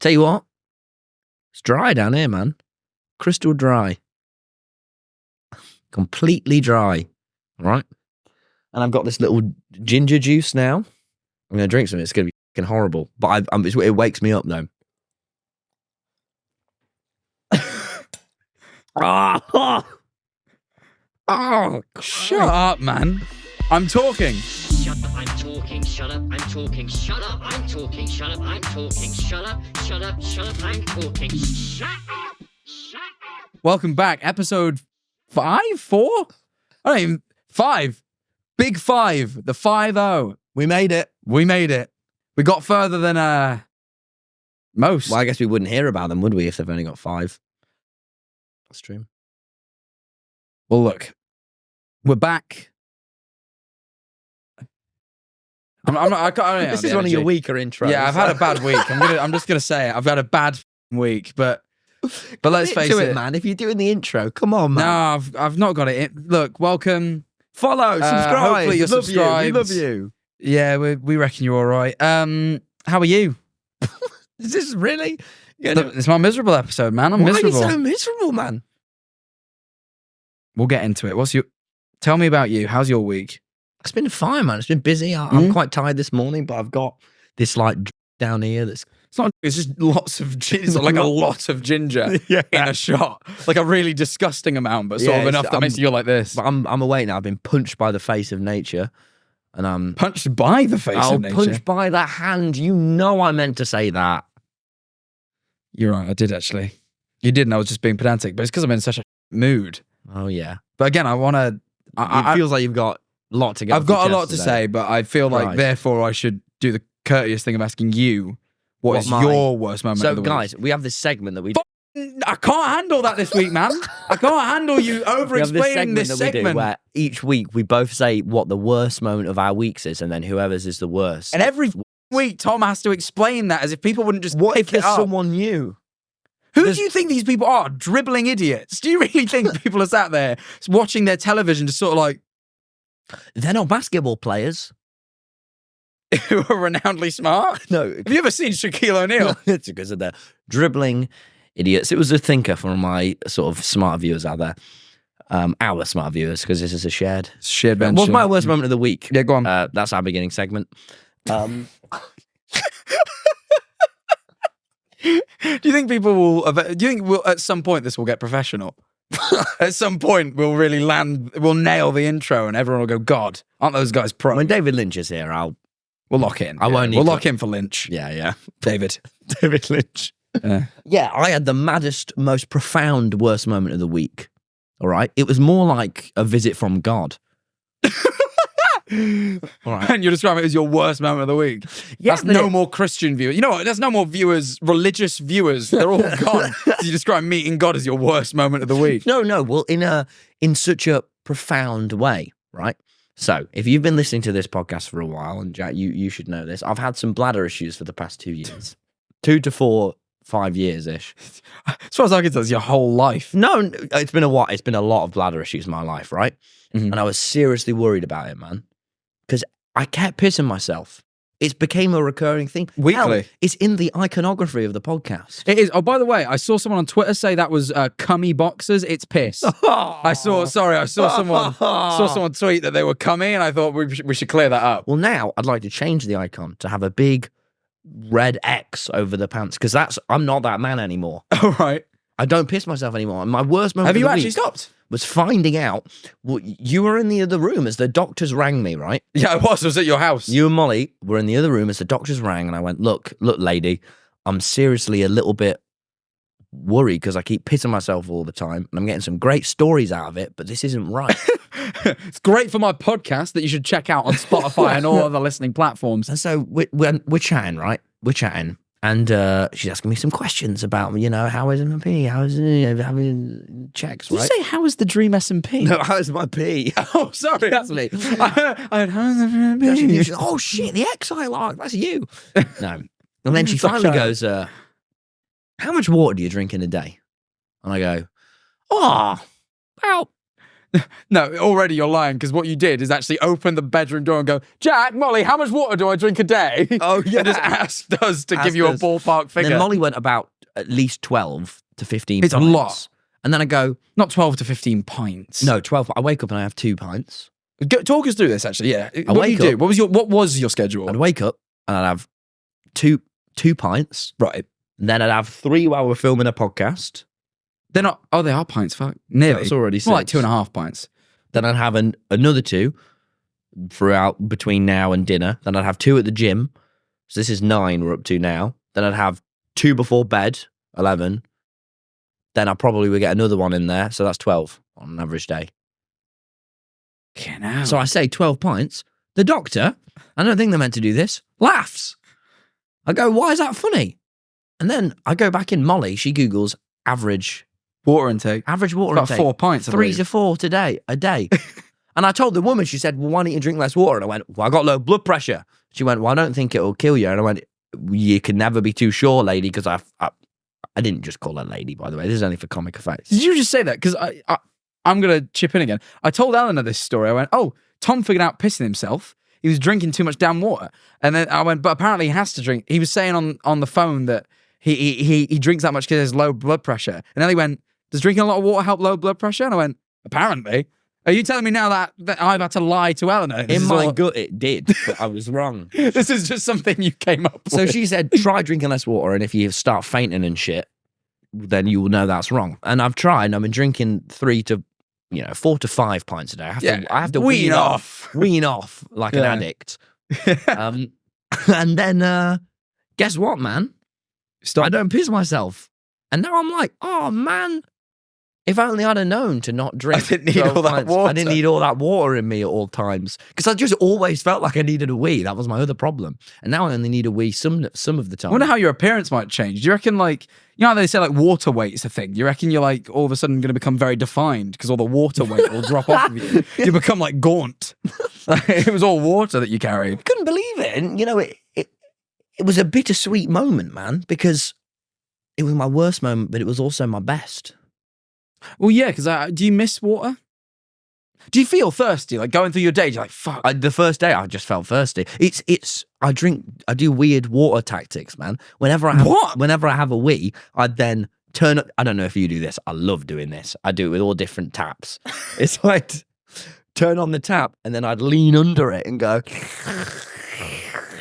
Tell you what, it's dry down here, man. Crystal dry. Completely dry. All right? And I've got this little ginger juice now. I'm going to drink some. It's going to be fucking horrible. But it wakes me up, though. Shut up, man. I'm talking. Shut up, I'm talking, shut up, I'm talking, shut up, I'm talking, shut up, I'm talking, shut up, shut up, shut up, I'm talking, shut up, shut up. Welcome back. Episode 5? 4? I don't even... 5. Big 5. The 5-0. We made it. We made it. We got further than most. Well, I guess we wouldn't hear about them, would we, if they've only got 5? That's true. Well, look. We're back. I can't, This is one of your weaker intros. Yeah, I've had a bad week. I'm just gonna say it. I've had a bad week, but let's face it, man. If you're doing the intro, come on, man. No, I've not got it. Look, welcome. Follow, subscribe. Hopefully you're subscribed. We love you. Yeah, we reckon you're all right. How are you? Is this really? Look, it's my miserable episode, man. I'm miserable. Why are you so miserable, man? We'll get into it. Tell me about you. How's your week? It's been fine, man. It's been busy. I'm quite tired this morning, but I've got this down here that's... It's just lots of ginger. It's like a lot of ginger in a shot. Like a really disgusting amount, but sort of enough that makes you go like this. But I'm awake now. I've been punched by the face of nature. And I'm... Punched by the face of nature? Punched by that hand. You know I meant to say that. You're right. I did, actually. You did, and I was just being pedantic. But it's because I'm in such a mood. Oh, yeah. But again, I want to... It feels like you've got a lot to get I've got a lot to say, but I feel like, therefore, I should do the courteous thing of asking you what is your worst moment of the week. So, guys, we have this segment that we do. I can't handle that this week, man. I can't handle you over-explaining this segment. Where each week we both say what the worst moment of our weeks is, and then whoever's is the worst. And every week, Tom has to explain that as if people wouldn't just What pick if there's it up. someone new? Who do you think these people are? Dribbling idiots? Do you really think people are sat there watching their television just sort of like... They're not basketball players. Who are renownedly smart? No. Have you ever seen Shaquille O'Neal? It's because of the dribbling idiots. It was a thinker for my sort of smart viewers out there. Our smart viewers, because this is a shared venture. What's my worst moment of the week? Yeah, go on. That's our beginning segment. Do you think people will... Do you think at some point this will get professional? At some point we'll really we'll nail the intro and everyone will go, God, aren't those guys pro? When David Lynch is here, we'll lock in. We'll lock in for Lynch. Yeah. David Lynch. Yeah, I had the maddest, most profound worst moment of the week. All right? It was more like a visit from God. All right. And you're describing it as your worst moment of the week. Yeah, that's no more Christian viewers. You know what? There's no more viewers, religious viewers. They're all gone. You describe meeting God as your worst moment of the week. No. Well, in such a profound way, right? So, if you've been listening to this podcast for a while, and Jack, you should know this, I've had some bladder issues for the past 2 years. 2 to 4, 5 years-ish. As far as I can tell, it's your whole life. No, it's been a while. It's been a lot of bladder issues in my life, right? Mm-hmm. And I was seriously worried about it, man. Because I kept pissing myself. It became a recurring thing. Weekly. Hell, it's in the iconography of the podcast. It is. Oh, by the way, I saw someone on Twitter say that was cummy boxers. It's piss. I saw someone tweet that they were cummy, and I thought we should clear that up. Well, now I'd like to change the icon to have a big red X over the pants, because I'm not that man anymore. All right. I don't piss myself anymore. And my worst moment Have you actually stopped? Was finding out, well, you were in the other room as the doctors rang me, right? Yeah, I was at your house. You and Molly were in the other room as the doctors rang, and I went, look, lady, I'm seriously a little bit worried because I keep pissing myself all the time, and I'm getting some great stories out of it, but this isn't right. It's great for my podcast that you should check out on Spotify and all other listening platforms. And so we're chatting, right? We're chatting. And she's asking me some questions about, how is M&P? How is having checks, right? Did you say, how is the Dream S&P? No, how is my P? Oh, sorry. That's me. I heard, how is the M&P? She's, oh, shit, the X I like, that's you. No. And then she finally goes, how much water do you drink in a day? And I go, about No, already you're lying because what you did is actually open the bedroom door and go, Jack, Molly, how much water do I drink a day? Oh, yeah. And just asked us to give Asked you a us. ballpark figure. Then Molly went about at least 12 to 15 It's a pints. lot. And then I go, Not 12 to 15 pints. no, 12. I wake up and I have 2 pints. Talk us through this, actually, yeah. What do wake you do? up- What was your schedule? I'd wake up and I'd have two pints. Right. And then I'd have 3 while we're filming a podcast. They're not, they are pints, fuck. Nearly. That's already More like 6. 2.5 pints. Then I'd have another 2 throughout between now and dinner. Then I'd have 2 at the gym. So this is 9 we're up to now. Then I'd have 2 before bed, 11. Then I probably would get another one in there. So that's 12 on an average day. Genau. So I say 12 pints. The doctor, I don't think they're meant to do this, laughs. I go, why is that funny? And then I go back in Molly. She Googles average water intake. water About intake. 4 pints. I 3 believe. to 4 a day. And I told the woman, she said, well, why don't you drink less water? And I went, well, I got low blood pressure. She went, well, I don't think it'll kill you. And I went, you can never be too sure, lady, because I didn't just call her lady, by the way. This is only for comic effects. Did you just say that? Because I'm going to chip in again. I told Eleanor this story. I went, Tom figured out pissing himself. He was drinking too much damn water. And then I went, but apparently he has to drink. He was saying on the phone that he drinks that much because he has low blood pressure. And then he went, does drinking a lot of water help low blood pressure? And I went, apparently. Are you telling me now that I've had to lie to Eleanor? In my gut, it did, but I was wrong. This is just something you came up with. So she said, try drinking less water, and if you start fainting and shit, then you will know that's wrong. And I've tried, and I've been drinking 4 to 5 pints a day. I have to wean off like an addict. And then, guess what, man? I don't piss myself. And now I'm like, oh, man, if only I'd have known to not drink. I didn't need all that pints. water. I didn't need all that water in me at all times. Because I just always felt like I needed a wee. That was my other problem. And now I only need a wee some of the time. I wonder how your appearance might change. Do you reckon, like, you know how they say, like, water weight's a thing? Do you reckon you're, like, all of a sudden going to become very defined because all the water weight will drop off of you? You become, like, gaunt. It was all water that you carried. Couldn't believe it. And, it was a bittersweet moment, man, because it was my worst moment, but it was also my best. Well, yeah, because do you miss water? Do you feel thirsty? Like, going through your day, you're like, fuck. The first day, I just felt thirsty. I do weird water tactics, man. Whenever I have a wee, I'd then turn up. I don't know if you do this. I love doing this. I do it with all different taps. It's like, turn on the tap, and then I'd lean under it and go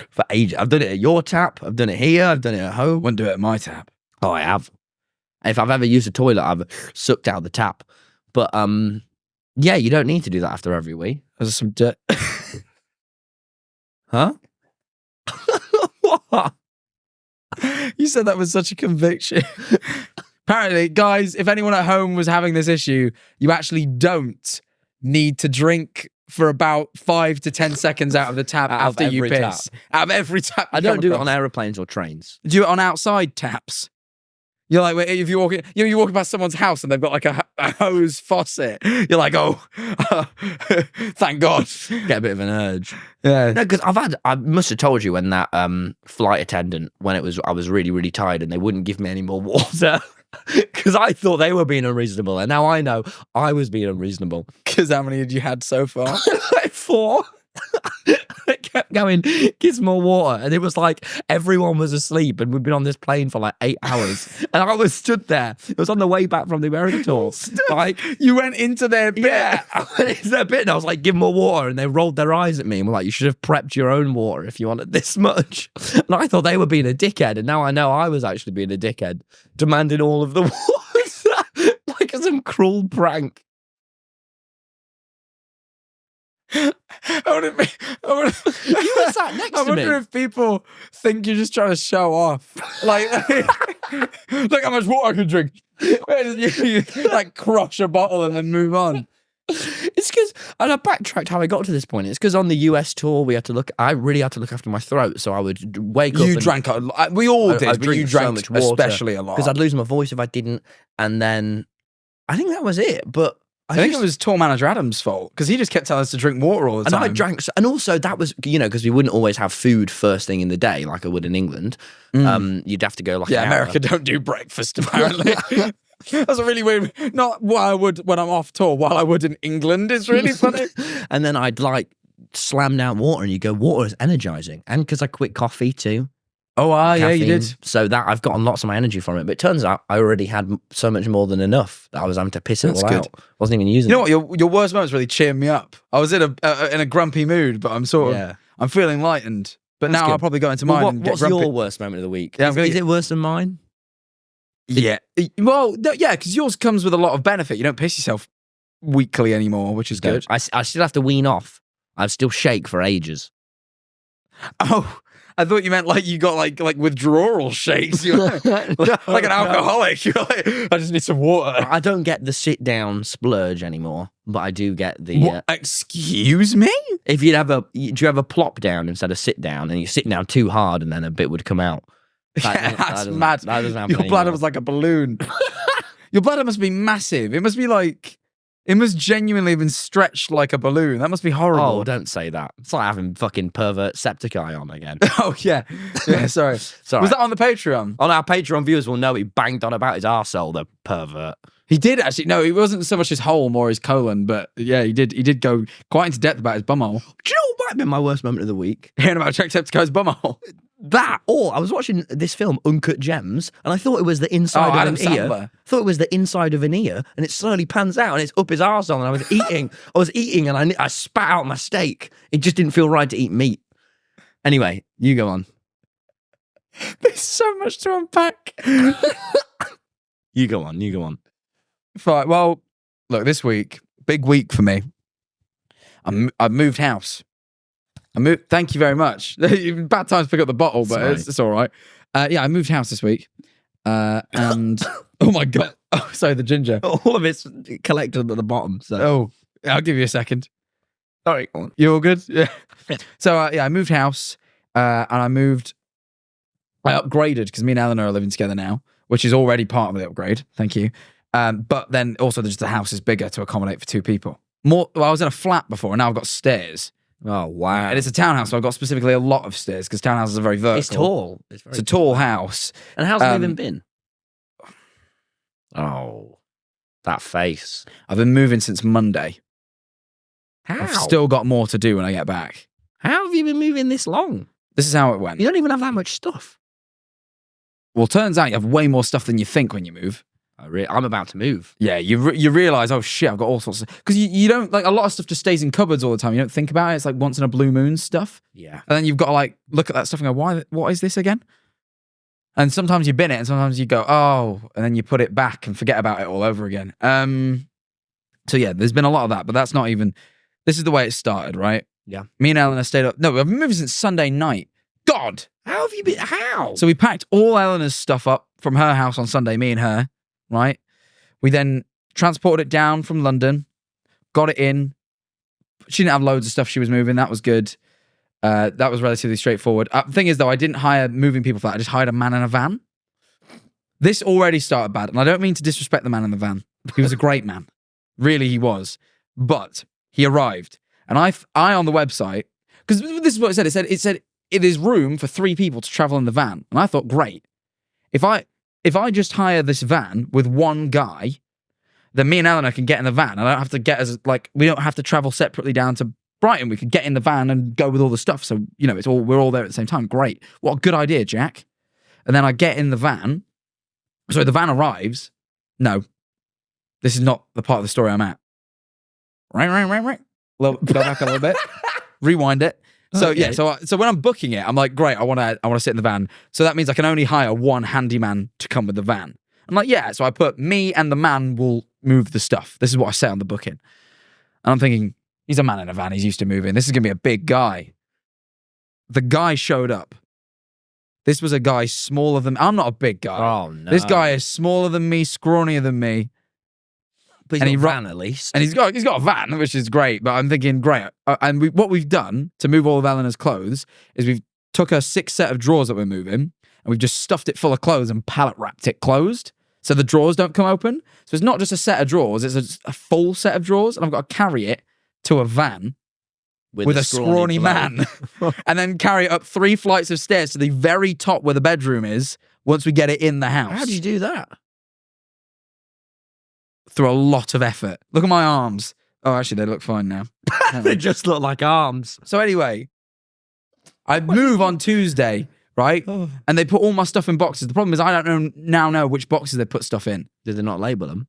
for ages. I've done it at your tap. I've done it here. I've done it at home. Wouldn't do it at my tap. Oh, I have. If I've ever used a toilet, I've sucked out the tap. But yeah, you don't need to do that after every wee. There's some dirt. Huh? What? You said that with such a conviction. Apparently, guys, if anyone at home was having this issue, you actually don't need to drink for about 5 to 10 seconds out of the tap Out of after you every piss. Out of every tap. I you don't come do it across. on aeroplanes or trains. Do it on outside taps. You're like, if you're walking, you're walking past someone's house and they've got like a hose faucet. You're like, oh, thank God. Get a bit of an urge. Yeah. No, because I must have told you when that flight attendant, I was really, really tired and they wouldn't give me any more water because I thought they were being unreasonable. And now I know I was being unreasonable. Because how many had you had so far? Like 4. I kept going, get some more water. And it was like everyone was asleep and we'd been on this plane for like 8 hours. And I was stood there. It was on the way back from the American tour. Like, You went into their bed. yeah, I went into their bit and I was like, give them more water. And they rolled their eyes at me and were like, you should have prepped your own water if you wanted this much. And I thought they were being a dickhead. And now I know I was actually being a dickhead, demanding all of the water. Like some cruel prank. You were sat next to I wonder me. if people think you're just trying to show off. Like, look how much water I can drink. You like crush a bottle and then move on. It's because, and I backtracked how I got to this point. It's because on the US tour, I really had to look after my throat. So I would wake up. You drank a lot. We all did, I'd but you drink so drank much water especially a lot. because I'd lose my voice if I didn't. And then I think that was it. But I think it was tour manager Adam's fault because he just kept telling us to drink water all the and time. I drank, and also that was, because we wouldn't always have food first thing in the day like I would in England. You'd have to go like an hour. America don't do breakfast apparently. That's a really weird. Not what I would when I'm off tour. What I would in England is really funny. And then I'd like slam down water, and you go, water is energizing, and because I quit coffee too. Oh, yeah, you caffeine. did. So that I've gotten lots of my energy from it. But it turns out I already had so much more than enough that I was having to piss it That's all good. out. Wasn't even using You know it. what? Your worst moments really cheered me up. I was in a grumpy mood, but I'm sort of I'm feeling lightened. But That's now good. I'll probably go into mine. And What's get grumpy. your worst moment of the week? Yeah, Is it worse than mine? Yeah. Well, yeah, because yours comes with a lot of benefit. You don't piss yourself weekly anymore, which is good. I still have to wean off. I still shake for ages. Oh, I thought you meant like you got like withdrawal shakes. You're like an alcoholic. You're like, I just need some water. I don't get the sit down splurge anymore, but I do get the. What? Excuse me? If you'd have do you have a plop down instead of sit down, and you sit down too hard, and then a bit would come out? That's mad. That doesn't happen Your bladder anymore. was like a balloon. Your bladder must be massive. It must be like. It must genuinely have been stretched like a balloon. That must be horrible. Oh, don't say that. It's like having fucking pervert septiceye on again. Oh, yeah. Yeah, sorry. Sorry. Was that on the Patreon? On our Patreon viewers will know he banged on about his arsehole, the pervert. He did actually. No, it wasn't so much his hole, more his colon. But yeah, he did go quite into depth about his bumhole. Do you know what might have been my worst moment of the week? Hearing about Jacksepticeye's bumhole. That, or I was watching this film, Uncut Gems, and I thought it was the inside of Adam an ear. Sandler. Thought it was the inside of an ear, and it slowly pans out, and it's up his arsehole, and I was eating, and I spat out my steak. It just didn't feel right to eat meat. Anyway, you go on. There's so much to unpack. You go on. Fine. Well, look, this week, big week for me. I've moved house. Thank you very much. Bad time to pick up the bottle, but it's all right. Yeah, I moved house this week. And oh my God. Oh, sorry, the ginger. All of it's collected at the bottom. So. Oh, I'll give you a second. Sorry, go on. You all good? Yeah. So, yeah, I moved house and I upgraded because me and Eleanor are living together now, which is already part of the upgrade. Thank you. But then also just the house is bigger to accommodate for two people. Well, I was in a flat before and now I've got stairs. Oh, wow. And it's a townhouse, so I've got specifically a lot of stairs because townhouses are very vertical. It's tall. It's a tall house. And how's it even been? Oh, that face. I've been moving since Monday. How? I've still got more to do when I get back. How have you been moving this long? This is how it went. You don't even have that much stuff. Well, turns out you have way more stuff than you think when you move. I'm about to move. Yeah, you realise, oh shit, I've got all sorts of... Because you don't... Like, a lot of stuff just stays in cupboards all the time. You don't think about it. It's like once in a blue moon stuff. Yeah. And then you've got to like look at that stuff and go, what is this again? And sometimes you bin it and sometimes you go, oh, and then you put it back and forget about it all over again. So yeah, there's been a lot of that, but that's not even... This is the way it started, right? Yeah. Me and Eleanor stayed up... No, we've been moving since Sunday night. God! How have you been? How? So we packed all Eleanor's stuff up from her house on Sunday, me and her, right? We then transported it down from London, got it in. She didn't have loads of stuff she was moving. That was good. That was relatively straightforward. The thing is, though, I didn't hire moving people for that. I just hired a man in a van. This already started bad. And I don't mean to disrespect the man in the van. He was a great man. Really, he was. But he arrived. And I on the website, because this is what it said. It said it is room for 3 people to travel in the van. And I thought, great. If I just hire this van with one guy, then me and Eleanor can get in the van. I don't have to we don't have to travel separately down to Brighton. We could get in the van and go with all the stuff. So, you know, we're all there at the same time. Great. What a good idea, Jack. And then I get in the van. So the van arrives. No, this is not the part of the story I'm at. Right. Go back a little bit. Rewind it. So Okay. yeah, so when I'm booking it, I'm like, great, I want to sit in the van. So that means I can only hire one handyman to come with the van. I'm like, yeah. So I put me and the man will move the stuff. This is what I say on the booking. And I'm thinking, he's a man in a van. He's used to moving. This is gonna be a big guy. The guy showed up. This was a guy smaller than... I'm not a big guy. Oh, no. This guy is smaller than me, scrawnier than me. But and he's he got a van at least. And he's got a van, which is great. But I'm thinking, great. And what we've done to move all of Eleanor's clothes is we've took her 6 set of drawers that we're moving, and we've just stuffed it full of clothes and pallet wrapped it closed, so the drawers don't come open. So it's not just a set of drawers; it's a full set of drawers, and I've got to carry it to a van with a scrawny man, and then carry it up 3 flights of stairs to the very top where the bedroom is. Once we get it in the house, How did you do that? through a lot of effort. Look at my arms. Oh, actually, they look fine now. They just look like arms. So anyway, I move on Tuesday, right? And they put all my stuff in boxes. The problem is I don't know which boxes they put stuff in. Did they not label them?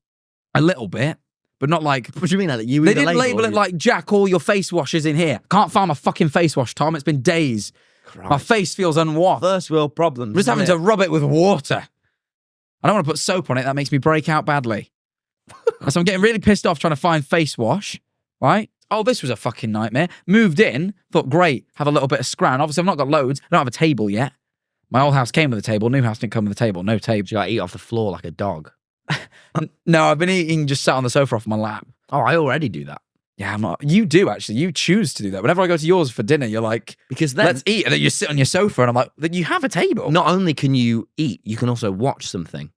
A little bit, but not like... What do you mean? Like, you They either didn't label it like, Jack, all your face wash is in here. Can't find my fucking face wash, Tom. It's been days. Christ. My face feels unwashed. First world problems. I'm just having to rub it with water. I don't want to put soap on it. That makes me break out badly. So I'm getting really pissed off trying to find face wash, right? Oh, this was a fucking nightmare. Moved in, thought, great, have a little bit of scran. Obviously, I've not got loads. I don't have a table yet. My old house came with a table. New house didn't come with a table. No table. You got to eat off the floor like a dog. No, I've been eating just sat on the sofa off my lap. Oh, I already do that. Yeah, I'm not. You do, actually. You choose to do that. Whenever I go to yours for dinner, you're like, Because then, let's eat. And then you sit on your sofa, and I'm like, then you have a table. not only can you eat, you can also watch something.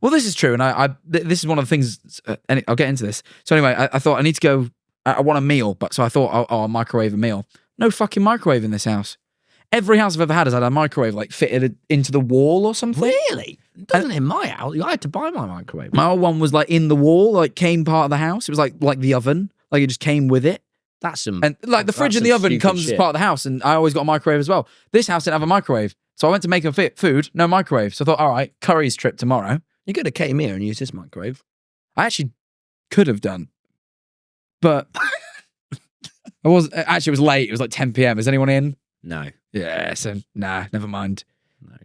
Well, this is true, and this is one of the things. And I'll get into this. So anyway, I thought I need to go. I want a meal, but so I thought, I'll microwave a meal. No fucking microwave in this house. Every house I've ever had has had a microwave like fitted into the wall or something. Really? It doesn't in my house. I had to buy my microwave. My old one was like in the wall, like came part of the house. It was like the oven, like it just came with it. That's some. And like the fridge that's and the some oven stupid comes as shit. part of the house, and I always got a microwave as well. This house didn't have a microwave, so I went to make a food, no microwave. So I thought, all right, curry's trip tomorrow. You could have came here and used this microwave. I actually could have done, but I was actually it was late. It was like 10 p.m. Is anyone in? No. Yeah, so nah, never mind. No.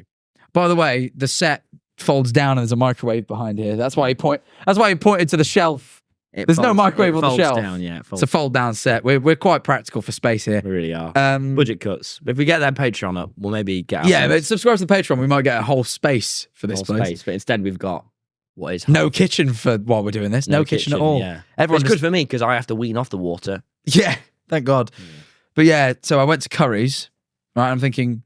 By the way, the set folds down and there's a microwave behind here. That's why he pointed to the shelf. There's no microwave on the shelf. Down, yeah, It's a fold down set. We're quite practical for space here. We really are. Budget. Budget cuts. If we get that Patreon up, we'll maybe get our Yeah, but subscribe to the Patreon. We might get a whole space for this whole place. space. But instead, we've got what is No kitchen for while we're doing this. No kitchen at all. Yeah. Everyone It's good for me because I have to wean off the water. Yeah, thank God. But yeah, so I went to Curry's. Right, I'm thinking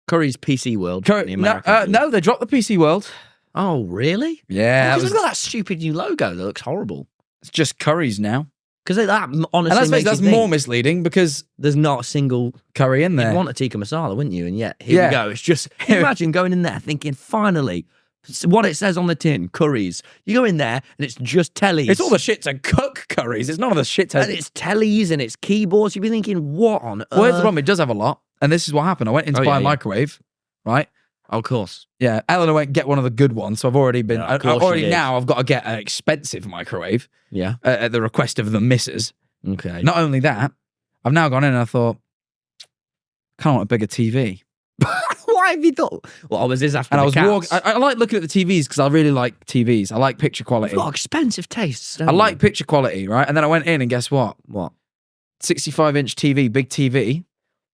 Curry's PC World. the no, American food. no, they dropped the PC World. Oh, really? Yeah, Because they've got that stupid new logo that looks horrible. it's just Curry's now. Because that honestly And let's face makes it, that's you think more misleading because there's not a single. curry in You'd there. want a tikka masala, wouldn't you? And yet, here Yeah. we go. It's just, imagine going in there thinking, finally, what it says on the tin, curries. You go in there and it's just tellies. It's all the shit to cook curries. It's none of the shit to... And it's tellies and it's keyboards. You'd be thinking, what on earth? Well, here's the problem. It does have a lot. And this is what happened. I went in to Oh, buy yeah, a yeah. microwave, right? Of course. Yeah, Eleanor went get one of the good ones. So I've already been... Yeah, of course already she did. now I've got to get an expensive microwave Yeah. at the request of the missus. Okay. Not only that, I've now gone in and I thought, I kind of want a bigger TV. Why have you thought? Well, was this after And the I was cats? walking... I like looking at the TVs because I really like TVs. I like picture quality. You've got expensive tastes. Don't I you? like picture quality, right? And then I went in and guess what? What? 65-inch TV, big TV,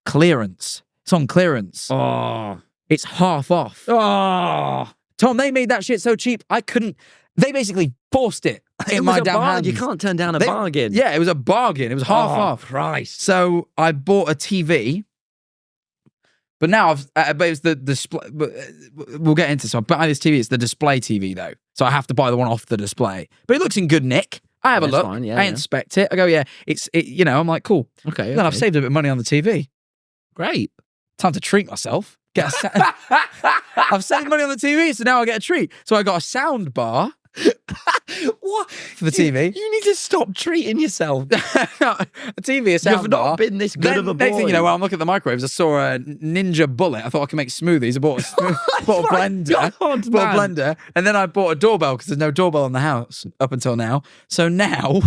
clearance. It's on clearance. Oh. It's half off. Oh. Tom, they made that shit so cheap, I couldn't... They basically forced it in my damn hand. You can't turn down a They- bargain. Yeah, it was a bargain. It was half off. Christ. So I bought a TV, but now but it's the display. We'll get into. So I buy this TV. It's the display TV though, so I have to buy the one off the display. But it looks in good nick. I have a That's look. fine, yeah, I yeah. inspect it. I go, yeah, you know, I'm like, cool. Okay. Then I've saved a bit of money on the TV. Great. Time to treat myself. I've saved money on the TV, so now I get a treat. So I got a sound bar What? for the TV. You need to stop treating yourself. A TV, a sound You've bar. not been this good Then, of a boy. next thing you know, while I'm looking at the microwaves, I saw a Ninja Bullet. I thought I could make smoothies. I bought bought a my blender. God, bought a man. blender. And then I bought a doorbell because there's no doorbell in the house up until now. So now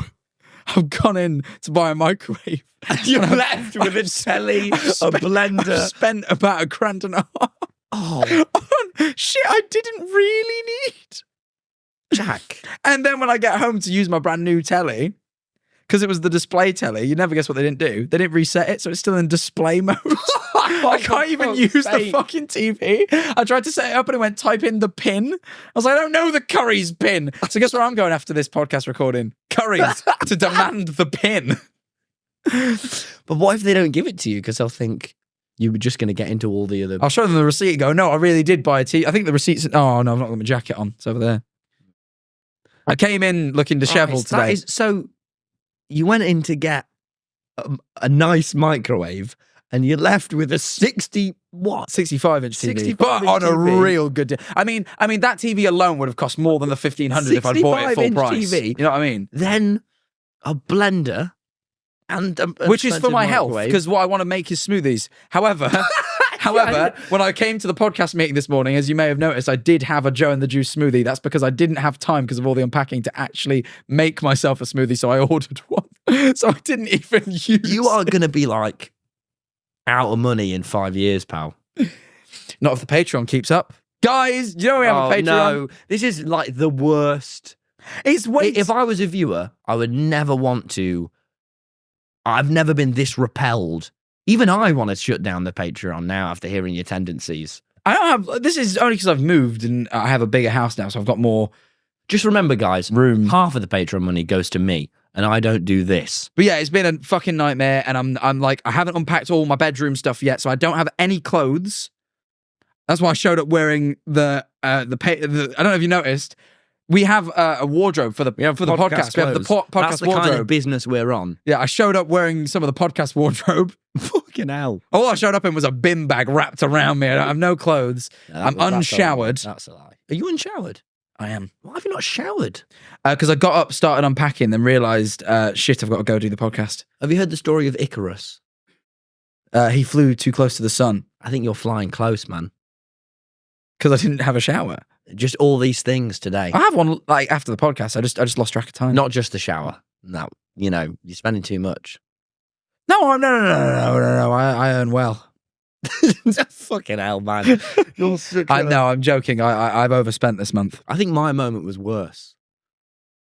I've gone in to buy a microwave. You're left with a telly, a blender. I've spent about $1,500 Oh, on shit I didn't really need. Jack. And then when I get home to use my brand new telly, because it was the display telly, you never guess what they didn't do. They didn't reset it, so it's still in display mode. I can't even use the fucking TV. I tried to set it up and it went type in the pin. I was like, I don't know the Curry's pin. So guess where I'm going after this podcast recording? Curry's to demand the pin. But what if they don't give it to you? Because they'll think you were just going to get into all the other. I'll show them the receipt and go, no, I really did buy a TV. I think the receipt's... Oh, no, I've not got my jacket on. It's over there. I came in looking disheveled Christ, that today. is- so you went in to get a nice microwave and you're left with a 60 what? 65-inch TV, 65 but inch on a TV. real good deal. I mean, that TV alone would have cost more than the 1,500 if I'd bought it full 65-inch price. TV. You know what I mean? Then a blender, and Which is for my health, because what I want to make is smoothies. However, when I came to the podcast meeting this morning, as you may have noticed, I did have a Joe and the Juice smoothie. That's because I didn't have time because of all the unpacking to actually make myself a smoothie, so I ordered one. So I didn't even use You are going to be like out of money in 5 years, pal. Not if the Patreon keeps up. Guys, you know we have a Patreon. No, this is like the worst. It's wait. If I was a viewer, I would never want to. I've never been this repelled. Even I want to shut down the Patreon now after hearing your tendencies. I don't have. This is only because I've moved and I have a bigger house now, so I've got more. Just remember, guys, Room. half of the Patreon money goes to me, and I don't do this. But yeah, it's been a fucking nightmare, and I'm like, I haven't unpacked all my bedroom stuff yet, so I don't have any clothes. That's why I showed up wearing the I don't know if you noticed. We have a wardrobe for the podcast. We have the podcast That's the wardrobe. kind of business we're on. Yeah, I showed up wearing some of the podcast wardrobe. Fucking hell. All I showed up in was a bin bag wrapped around me. I don't have no clothes. I'm unshowered. That's a lie. Are you unshowered? I am. Why have you not showered? Because I got up, started unpacking, then realised, shit, I've got to go do the podcast. Have you heard the story of Icarus? He flew too close to the sun I think you're flying close, man. because I didn't have a shower. Just all these things today. I have one like after the podcast. I just lost track of time. Not just the shower. No, you're spending too much. No. I earn well. Fucking hell, man. You're such I know. I'm joking. I've overspent this month. I think my moment was worse.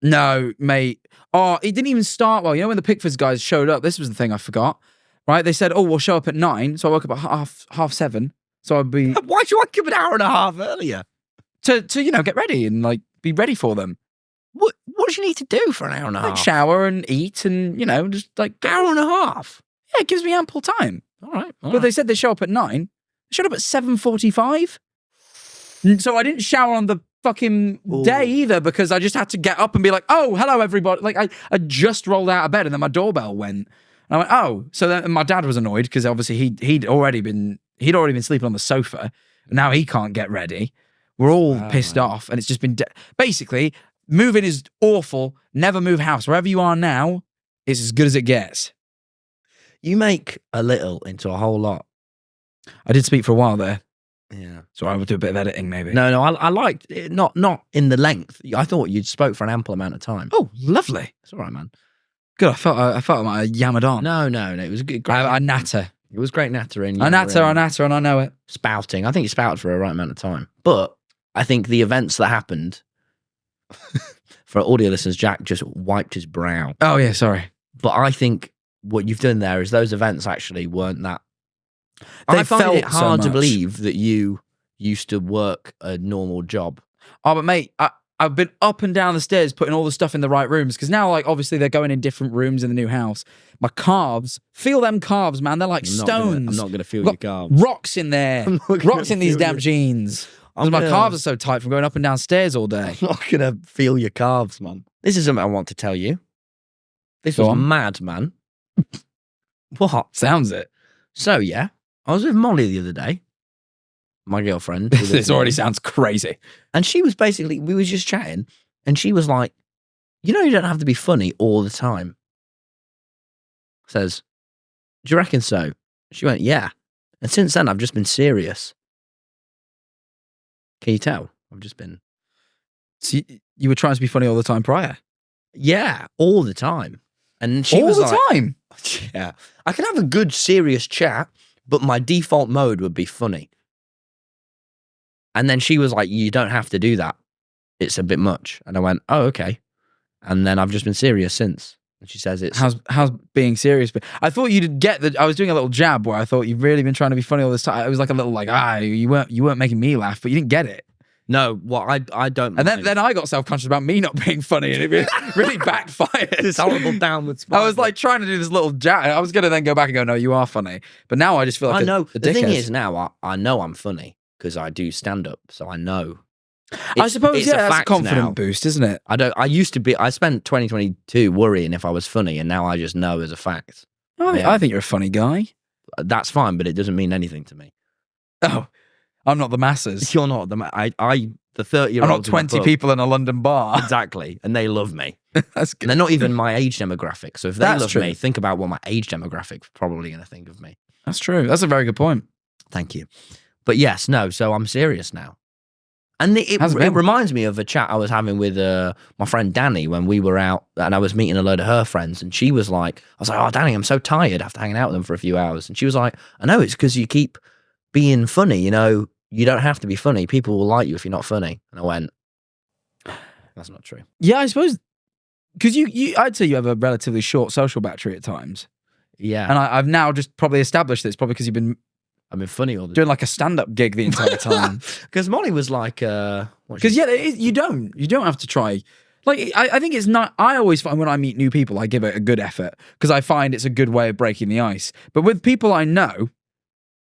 No, mate. Oh, it didn't even start well. You know when the Pickfords guys showed up? This was the thing I forgot. Right? They said, "Oh, we'll show up at 9." So I woke up at half 7. So I'd be Why'd you wake up an hour and a half earlier? to get ready and like be ready for them. What do you need to do for an hour and a half? Like shower and eat and just like Hour and a half. yeah, it gives me ample time. All right. But they said they show up at 9. They showed up at 7:45. So I didn't shower on the fucking day either because I just had to get up and be like, "Oh, hello everybody." Like I just rolled out of bed and then my doorbell went. And I went, "Oh." So then my dad was annoyed because obviously he'd already been sleeping on the sofa. Now he can't get ready. We're all pissed off and it's just been basically moving is awful. Never move house. Wherever you are now is as good as it gets. You make a little into a whole lot. I did speak for a while there. Yeah. So I would do a bit of editing maybe. No, I liked it. Not in the length. I thought you'd spoke for an ample amount of time. Oh, lovely. It's all right, man. Good. I felt I might have yammered on. No. It was good. I natter. It was great nattering. I natter, and I know it. Spouting. I think you spouted for a right amount of time. But I think the events that happened, for audio listeners, Jack just wiped his brow. Oh yeah, sorry. But I think what you've done there is those events actually weren't that. They I find felt it hard so to much. believe that you used to work a normal job. Oh, but mate, I've been up and down the stairs putting all the stuff in the right rooms because now, like, obviously they're going in different rooms in the new house. My calves, feel them calves, man. They're like stones. I'm not going to feel Got your calves. Rocks in there. I'm not gonna Rocks in these feel damn your- jeans. Because my calves are so tight from going up and down stairs all day. I'm not going to feel your calves, man. This is something I want to tell you. This Go was on. mad, man. What? Sounds it. So, yeah, I was with Molly the other day, my girlfriend. This already sounds crazy. And she was basically, we were just chatting, and she was like, you don't have to be funny all the time. Says, do you reckon so? She went, yeah. And since then, I've just been serious. Can you tell? I've just been... So you were trying to be funny all the time prior? Yeah, all the time. And she all was the like, time? yeah, I can have a good serious chat, but my default mode would be funny. And then she was like, you don't have to do that. It's a bit much. And I went, oh, okay. And then I've just been serious since. And she says it's... How's being serious? I thought you'd get that. I was doing a little jab where I thought you've really been trying to be funny all this time. It was like a little like, you weren't making me laugh, but you didn't get it. No, well, I don't And mind. then I got self-conscious about me not being funny and it really backfired. This horrible downward spiral. I was like trying to do this little jab. I was going to then go back and go, no, you are funny. But now I just feel like I know. a The thing dickhead. is now, I know I'm funny because I do stand up, so I know. I suppose, it's yeah, that's a fact confident now. boost, isn't it? I used to be, I spent 2022 worrying if I was funny, and now I just know as a fact. I think you're a funny guy. that's fine, but it doesn't mean anything to me. Oh, I'm not the masses. You're not the the 30-year-old. I'm not 20 people in a London bar. Exactly, and they love me. That's good. And they're not even my age demographic. So if they That's love true. me, think about what my age demographic is probably going to think of me. That's true. That's a very good point. Thank you. But yes, no. So I'm serious now. And it How's it been? reminds me of a chat I was having with my friend Danny when we were out, and I was meeting a load of her friends, and she was like, I was like, oh, Danny, I'm so tired after hanging out with them for a few hours. And she was like, I know, it's because you keep being funny. You know, you don't have to be funny. People will like you if you're not funny. And I went, that's not true. Yeah, I suppose, because I'd say you have a relatively short social battery at times. Yeah. And I've now just probably established this, probably because you've been I've been funny all the doing like a stand-up gig the entire time. Because Molly was like, Because you don't have to try. Like I think it's not. I always find when I meet new people, I give it a good effort because I find it's a good way of breaking the ice. But with people I know,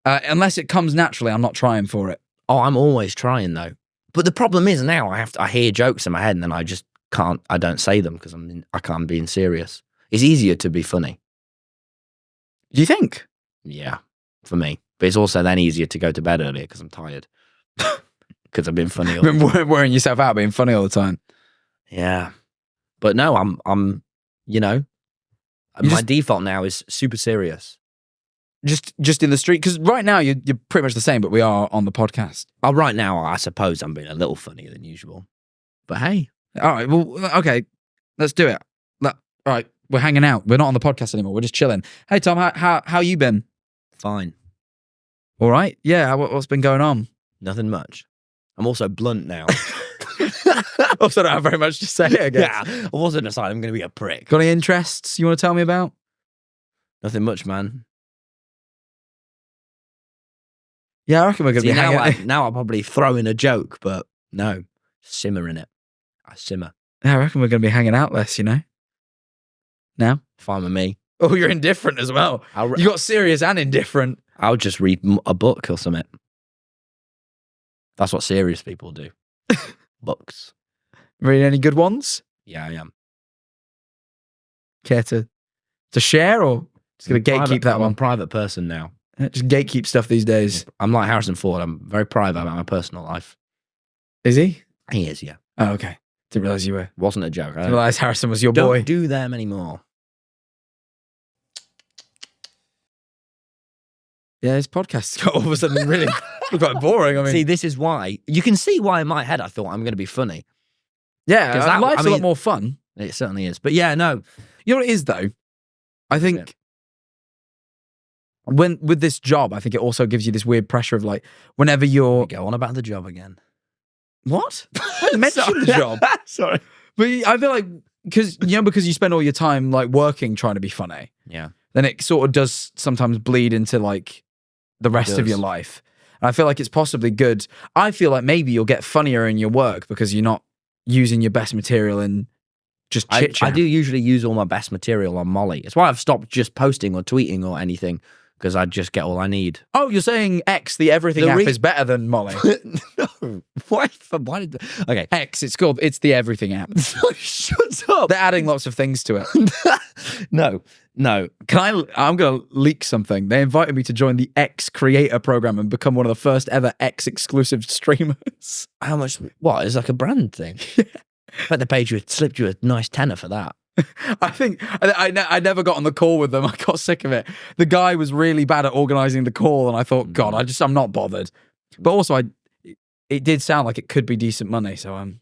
unless it comes naturally, I'm not trying for it. oh, I'm always trying though. But the problem is now I hear jokes in my head and then I just can't. I don't say them because I can't be serious. It's easier to be funny. Do you think? Yeah, for me. But it's also then easier to go to bed earlier because I'm tired. Because I've been funny all the time. Wearing yourself out, being funny all the time. Yeah. But no, I'm you know, my default now is super serious. Just in the street, because right now you're pretty much the same, but we are on the podcast. Oh, right now, I suppose I'm being a little funnier than usual. But hey. All right, well, okay, let's do it. All right, we're hanging out. We're not on the podcast anymore. We're just chilling. Hey, Tom, how you been? Fine. All right. Yeah, what's been going on? Nothing much. I'm also blunt now. Also don't have very much to say, I guess. Yeah. I've also decided I'm going to be a prick. Got any interests you want to tell me about? Nothing much, man. Yeah, I reckon we're going to See, be hanging out. now I'll probably throw in a joke, but no. Simmer in it. I simmer. Yeah, I reckon we're going to be hanging out less, you know? Now? Fine with me. Oh, you're indifferent as well. You got serious and indifferent. I'll just read a book or something. That's what serious people do. Books. Read any good ones? Yeah, I am. Care to share, or just going to gatekeep that I'm a one? private person now. Just gatekeep stuff these days. I'm like Harrison Ford. I'm very private about my personal life. Is he? He is, yeah. Oh, okay. Didn't realise you were. Wasn't a joke. Didn't realise Harrison was your Don't boy. do them anymore. Yeah, his podcast got all of a sudden really quite boring. I mean, See, this is why. You can see why in my head I thought I'm going to be funny. yeah, 'cause that- life's I a lot mean- more fun. It certainly is. But yeah, no. You know what it is, though? I think with this job, I think it also gives you this weird pressure of like, whenever you're... Go on about the job again. What? I mentioned the job. Sorry. But I feel like, because you spend all your time like working trying to be funny, Yeah. then it sort of does sometimes bleed into like the rest of does. your life. And I feel like it's possibly good. I feel like maybe you'll get funnier in your work because you're not using your best material and just I chit-chat. do usually use all my best material on Molly. It's why I've stopped just posting or tweeting or anything, because I just get all I need. Oh, you're saying X, the everything The app, re- is better than Molly. No. Why did okay. X, it's the everything app. Shut up. They're adding lots of things to it. No. I'm going to leak something. They invited me to join the X creator program and become one of the first ever X exclusive streamers. How much? What? It's like a brand thing. But they paid you, slipped you a nice tenner for that. I think I never got on the call with them. I got sick of it. The guy was really bad at organizing the call, and I thought, God, I'm not bothered. But also, it did sound like it could be decent money. So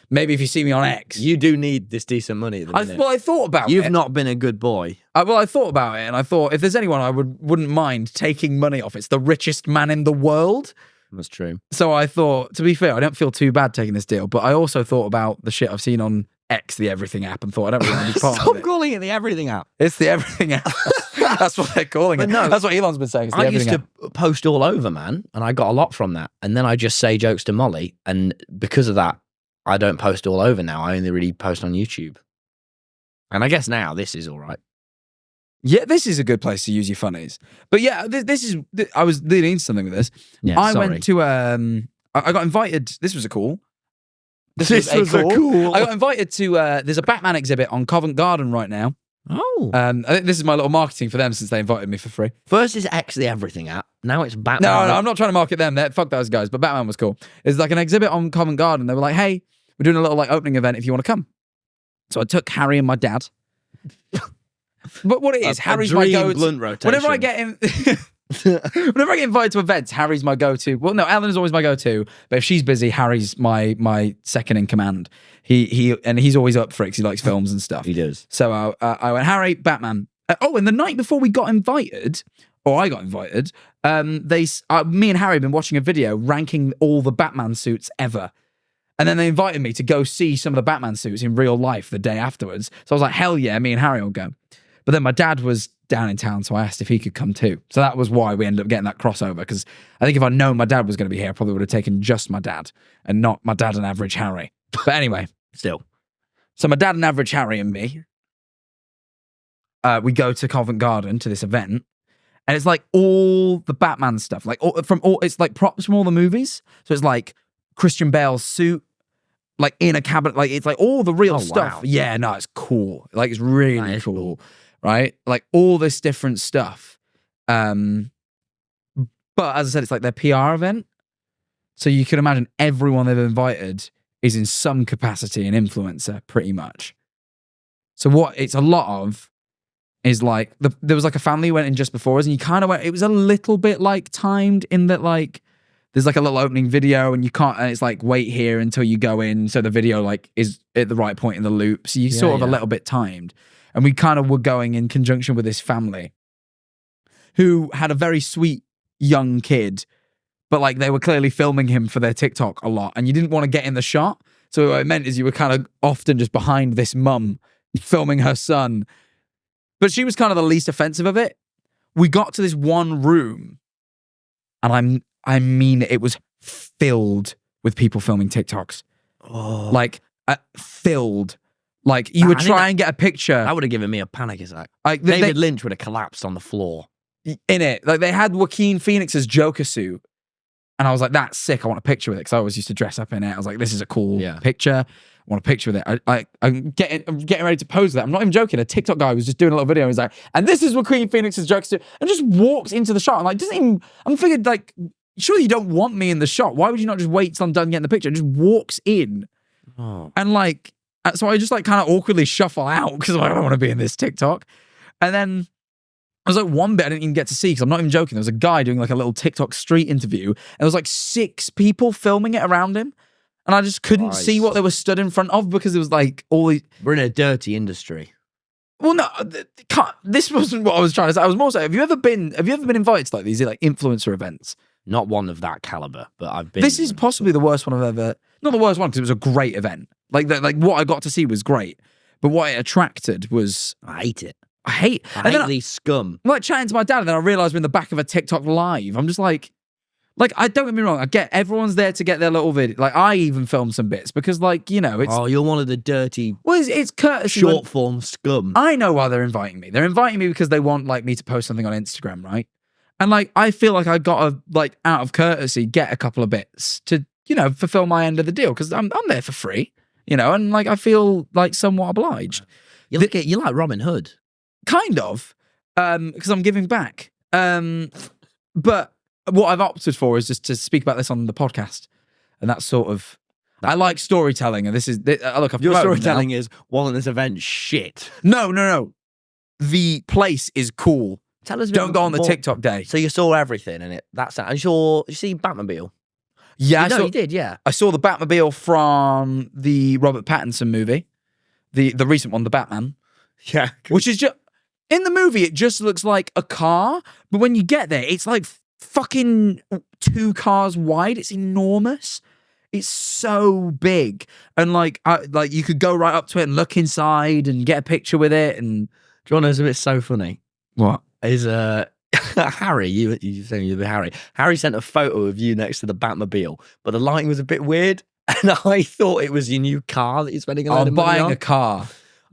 maybe if you see me on X, You do need this decent money at the minute. I thought about it. You've not been a good boy. I thought about it, and I thought if there's anyone I wouldn't mind taking money off, it's the richest man in the world. That's true. So I thought, to be fair, I don't feel too bad taking this deal. But I also thought about the shit I've seen on X, the everything app, and thought I don't really want to be part of Stop it. calling it the everything app. It's the everything app. That's what they're calling it. But no, that's what Elon's been saying. It's the I used everything to app. post all over, man, and I got a lot from that. And then I just say jokes to Molly, and because of that, I don't post all over now. I only really post on YouTube. And I guess now this is all right. Yeah, this is a good place to use your funnies. But yeah, I was leading into something with this. Yeah, I sorry. went to I got invited. This was a call. This was a cool. I got invited to there's a Batman exhibit on Covent Garden right now. Oh. I think this is my little marketing for them since they invited me for free. First is X the Everything app. Now it's Batman. No, I'm not trying to market them. Fuck those guys. But Batman was cool. It's like an exhibit on Covent Garden. They were like, hey, we're doing a little like opening event if you want to come. So I took Harry and my dad. But what it is, Harry's my go-to. Blunt rotation. Whenever I get invited to events, Harry's my go-to. Well, no, Eleanor's always my go-to. But if she's busy, Harry's my second in command. He's always up for it because he likes films and stuff. He does. So I went, Harry, Batman. And the night before we got invited, or I got invited, me and Harry have been watching a video ranking all the Batman suits ever. And then they invited me to go see some of the Batman suits in real life the day afterwards. So I was like, hell yeah, me and Harry will go. But then my dad was down in town, so I asked if he could come too. So that was why we ended up getting that crossover, because I think if I'd known my dad was going to be here, I probably would have taken just my dad and not my dad and Average Harry. But anyway. Still. So my dad and Average Harry and me, we go to Covent Garden to this event, and it's like all the Batman stuff, like it's like props from all the movies. So it's like Christian Bale's suit, like in a cabinet, like it's like all the real stuff. Wow. Yeah, no, it's cool. Like it's really cool, right? Like all this different stuff. But as I said, it's like their PR event. So you can imagine everyone they've invited is in some capacity an influencer, pretty much. So what it's a lot of is like, there was like a family who went in just before us, and you kind of went, it was a little bit like timed in that like, there's like a little opening video and it's like, wait here until you go in. So the video like is at the right point in the loop. So you sort of a little bit timed. And we kind of were going in conjunction with this family who had a very sweet young kid, but like they were clearly filming him for their TikTok a lot, and you didn't want to get in the shot. So what it meant is you were kind of often just behind this mum filming her son. But she was kind of the least offensive of it. We got to this one room, and I mean, it was filled with people filming TikToks. Oh. Like, filled. Like, you would try and get a picture. That would have given me a panic attack. Like, David Lynch would have collapsed on the floor. In it. Like, they had Joaquin Phoenix's Joker suit. And I was like, that's sick. I want a picture with it. Because I always used to dress up in it. I was like, this is a cool picture. I want a picture with it. I'm getting ready to pose that. I'm not even joking. A TikTok guy was just doing a little video. And he's like, and this is Joaquin Phoenix's Joker suit. And just walks into the shot. I'm like, I'm figured, like, surely you don't want me in the shot. Why would you not just wait till I'm done getting the picture? Just walks in. Oh. And like, so I just like kind of awkwardly shuffle out because I don't want to be in this TikTok. And then I was like, one bit I didn't even get to see, because I'm not even joking. There was a guy doing like a little TikTok street interview, and there was like 6 people filming it around him. And I just couldn't see what they were stood in front of, because it was like all these... We're in a dirty industry. Well, no, this wasn't what I was trying to say. I was more saying, have you ever been invited to like these like influencer events? Not one of that caliber, but I've been. This is possibly the worst one I've ever... Not the worst one, because it was a great event. Like what I got to see was great. But what it attracted was... I hate it. I hate these scum. I'm like chatting to my dad, and then I realised we're in the back of a TikTok live. I'm just like, I don't get me wrong. I get everyone's there to get their little video. Like, I even filmed some bits because, like, you know, it's... Oh, you're one of the dirty... Well, it's courtesy. Short form scum. I know why they're inviting me. They're inviting me because they want, like, me to post something on Instagram, right? And, like, I feel like I got to, like, out of courtesy, get a couple of bits to, you know, fulfill my end of the deal, because I'm there for free, you know, and, like, I feel, like, somewhat obliged. You like Robin Hood. Kind of, because I'm giving back. But what I've opted for is just to speak about this on the podcast, and that's sort of... I like storytelling, and this is... Look, Your storytelling is, wasn't this event shit? No. The place is cool. Tell us. Don't go on the TikTok day. So you saw everything in it. That's that. And you see Batmobile. Yeah, you did. Yeah, I saw the Batmobile from the Robert Pattinson movie, the recent one, The Batman. Yeah, which is just... In the movie, it just looks like a car, but when you get there, it's like fucking 2 cars wide. It's enormous. It's so big, and like you could go right up to it and look inside and get a picture with it. And do you want to know something so funny? What is Harry? You saying you're the Harry? Harry sent a photo of you next to the Batmobile, but the lighting was a bit weird, and I thought it was your new car that you're spending a lot of money on. Buying a car.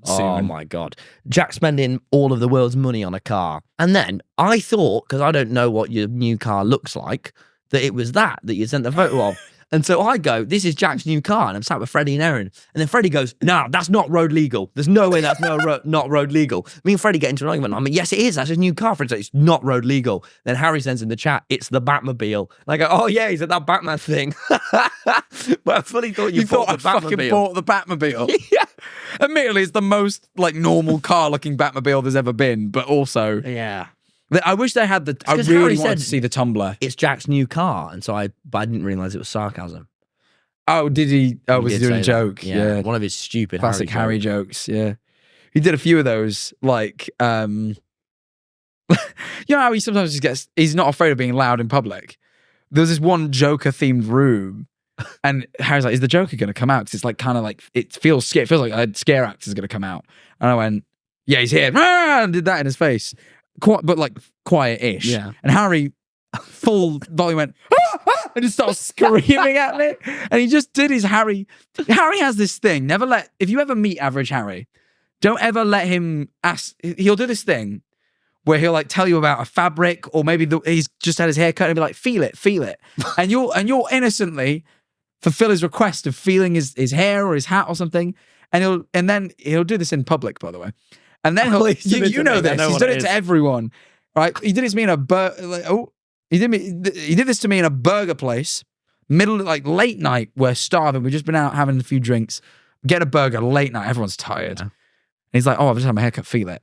Soon. Oh my God. Jack spending all of the world's money on a car. And then I thought, because I don't know what your new car looks like, that it was that you sent the photo of. And so I go, this is Jack's new car. And I'm sat with Freddie and Erin. And then Freddie goes, no, that's not road legal. There's no way that's not road legal. Me and Freddie get into an argument. I'm like, yes, it is. That's his new car. Freddie's like, it's not road legal. Then Harry sends in the chat, it's the Batmobile. And I go, oh yeah, he's at that Batman thing. But I fully thought you thought bought the I Batmobile. fucking bought the Batmobile. Yeah. Admittedly, it's the most like normal car-looking Batmobile there's ever been, but also... Yeah. I wish they had the... I 'cause really Harry wanted said- to see the Tumbler. It's Jack's new car. And so I didn't realise it was sarcasm. Oh, did he? Oh, was he did doing a say that. joke? Yeah. One of his stupid Classic Harry jokes. jokes, yeah. He did a few of those, like, you know how he sometimes just gets, he's not afraid of being loud in public. There was this one Joker-themed room, and Harry's like, is the Joker going to come out? Because it's like, kind of like, it feels scary. It feels like a scare actor's going to come out. And I went, yeah, he's here. And did that in his face. But like, quiet-ish. Yeah. And Harry, full volume went, and just started screaming at me. And he just did his Harry. Harry has this thing. If you ever meet Average Harry, don't ever let him ask. He'll do this thing where he'll like tell you about a fabric, or maybe he's just had his hair cut and be like, feel it. And you'll innocently fulfill his request of feeling his hair or his hat or something. And then he'll do this in public, by the way. And then you know this. He's done it to everyone, right? He did it to me in a he did this to me in a burger place, late night. We're starving. We've just been out having a few drinks. Get a burger late night. Everyone's tired. Yeah. And he's like, "Oh, I've just had my haircut. Feel it."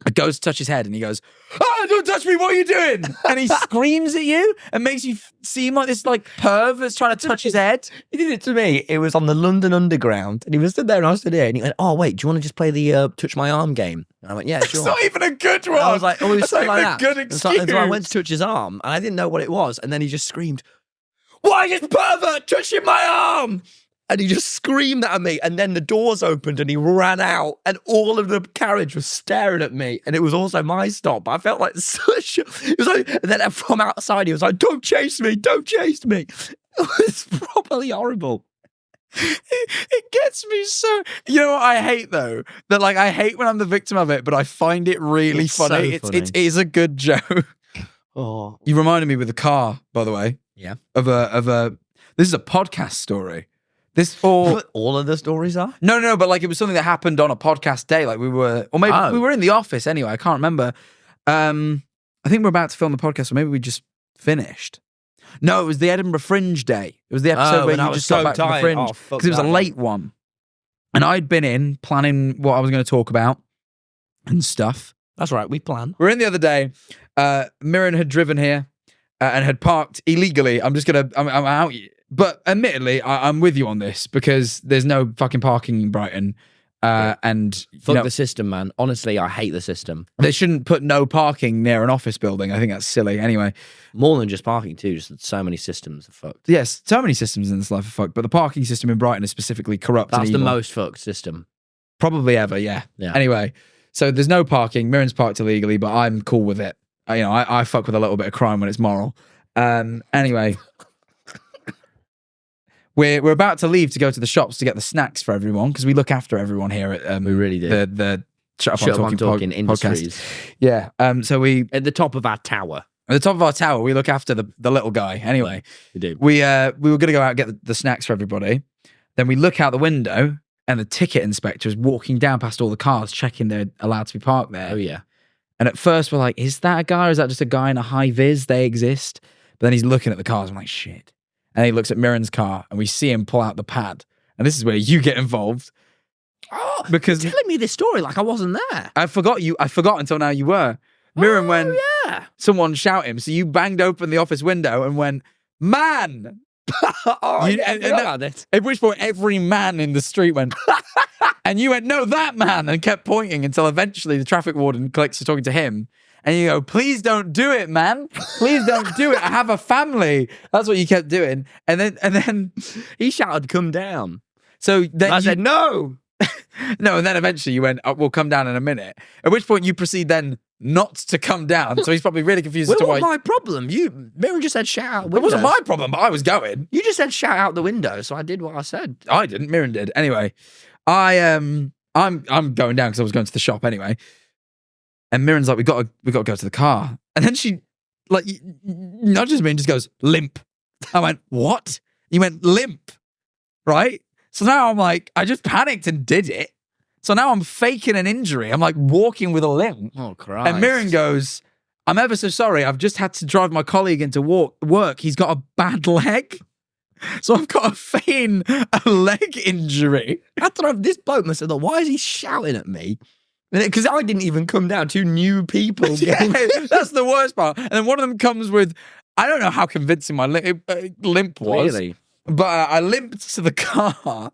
It goes to touch his head, and he goes, "Oh, don't touch me! What are you doing?" And he screams at you and makes you seem like this like perv that's trying to touch his head. He did it to me. It was on the London Underground, and he was stood there, and I stood here, and he went, "Oh wait, do you want to just play the touch my arm game?" And I went, "Yeah, sure." It's not even a good one. I was like, "Oh, it was something like that." Good And excuse. so I went to touch his arm, and I didn't know what it was, and then he just screamed, "Why is this pervert touching my arm?" And he just screamed at me, and then the doors opened, and he ran out, and all of the carriage was staring at me, and it was also my stop. I felt like such. It was like, and then from outside, he was like, "Don't chase me! Don't chase me!" It was properly horrible. It gets me so. You know what I hate though? That like I hate when I'm the victim of it, but I find it really It's funny. so funny. It is a good joke. Oh, You reminded me with the car, by the way, yeah. of a. This is a podcast story. This or But all of the stories are. no, but like it was something that happened on a podcast day. Like we were, or maybe Oh. we were in the office anyway. I can't remember. I think we're about to film the podcast, or maybe we just finished. No, it was the Edinburgh Fringe day. It was the episode where and I you was just got so back from the tired. Fringe Oh, fuck because it was a that late one, and I'd been in planning what I was going to talk about and stuff. That's right. We plan. We're in the other day. Mirren had driven here and had parked illegally. I'm out. But admittedly, I'm with you on this because there's no fucking parking in Brighton. And Fuck the system, man. Honestly, I hate the system. they shouldn't put no parking near an office building. I think that's silly. Anyway, More than just parking, too. Just that so many systems are fucked. yes, so many systems in this life are fucked, but the parking system in Brighton is specifically corrupt. That's and the evil. most fucked system. Probably ever, yeah. Yeah. Anyway, so there's no parking. Mirren's parked illegally, but I'm cool with it. I fuck with a little bit of crime when it's moral. Anyway, we're about to leave to go to the shops to get the snacks for everyone because we look after everyone here at We really do. the Shut Up, I'm talking podcast. industries. Yeah. So we At the top of our tower. at the top of our tower we look after the little guy. Anyway, We do. we were gonna go out and get the snacks for everybody. Then we look out the window and the ticket inspector is walking down past all the cars, checking they're allowed to be parked there. Oh, yeah. And at first we're like, is that a guy or is that just a guy in a high vis? They exist. But then he's looking at the cars. I'm like, shit. And he looks at Mirren's car and we see him pull out the pad. And this is where you get involved. Oh, Because telling me this story like I wasn't there. I forgot until now you were. Mirren, when yeah. someone shout him, so you banged open the office window and went, man! Oh, You- yeah, and I forgot about this. At which point every man in the street went, and you went, no, that man, and kept pointing until eventually the traffic warden clicks to talking to him. And you go, please don't do it, man. Please don't do it. I have a family. That's what you kept doing. And then He shouted, "Come down." so then I you- said, "No." no, and then eventually you went, oh, we'll come down in a minute. At which point you proceed then not to come down. So he's probably really confused as Well, to what why. my problem? Mirren just said shout out It window. wasn't my problem, but I was going. You just said shout out the window, so I did what I said. I didn't. Mirren did. Anyway, I'm going down because I was going to the shop anyway. And Mirren's like, we got to go to the car. And then she like nudges me and just goes, limp. I went, what? You went limp, right? So now I'm like, I just panicked and did it. So now I'm faking an injury. I'm like walking with a limp. Oh, Christ. And Mirren goes, I'm ever so sorry. I've just had to drive my colleague into work. He's got a bad leg. So I've got to feign a leg injury. I don't know, this bloke must have thought, why is he shouting at me? Because I didn't even come down. 2 new people. Yeah, that's the worst part. And then one of them comes with, I don't know how convincing my limp was. Really? But I limped to the car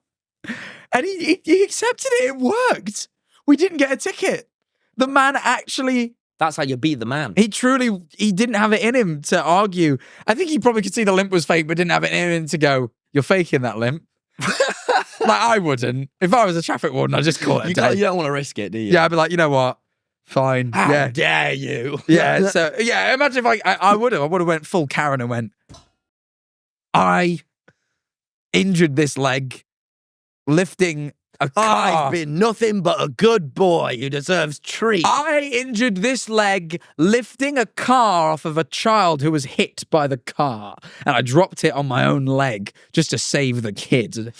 and he accepted it. It worked. We didn't get a ticket. The man actually... That's how you beat the man. He didn't have it in him to argue. I think he probably could see the limp was fake, but didn't have it in him to go, you're faking that limp. Like, I wouldn't. If I was a traffic warden, I'd just call it a day. You don't want to risk it, do you? Yeah, I'd be like, you know what? Fine. How dare you? Yeah, so, yeah, imagine if I would have went full Karen and went, I injured this leg lifting a car. I've been nothing but a good boy who deserves treats. I injured this leg lifting a car off of a child who was hit by the car. And I dropped it on my own leg just to save the kid.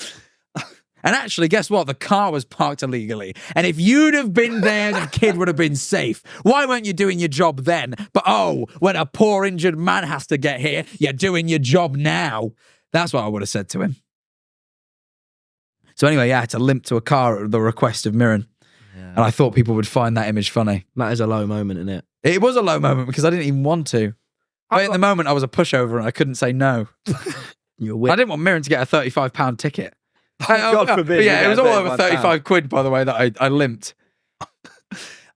And actually, guess what? The car was parked illegally. And if you'd have been there, the kid would have been safe. Why weren't you doing your job then? But when a poor injured man has to get here, you're doing your job now. That's what I would have said to him. So anyway, yeah, I had to limp to a car at the request of Mirren. Yeah. And I thought people would find that image funny. That is a low moment, isn't it? It was a low moment because I didn't even want to. But in the moment, I was a pushover and I couldn't say no. I didn't want Mirren to get a £35 ticket. God forbid. Yeah, it was all over 35 quid, by the way, that I limped.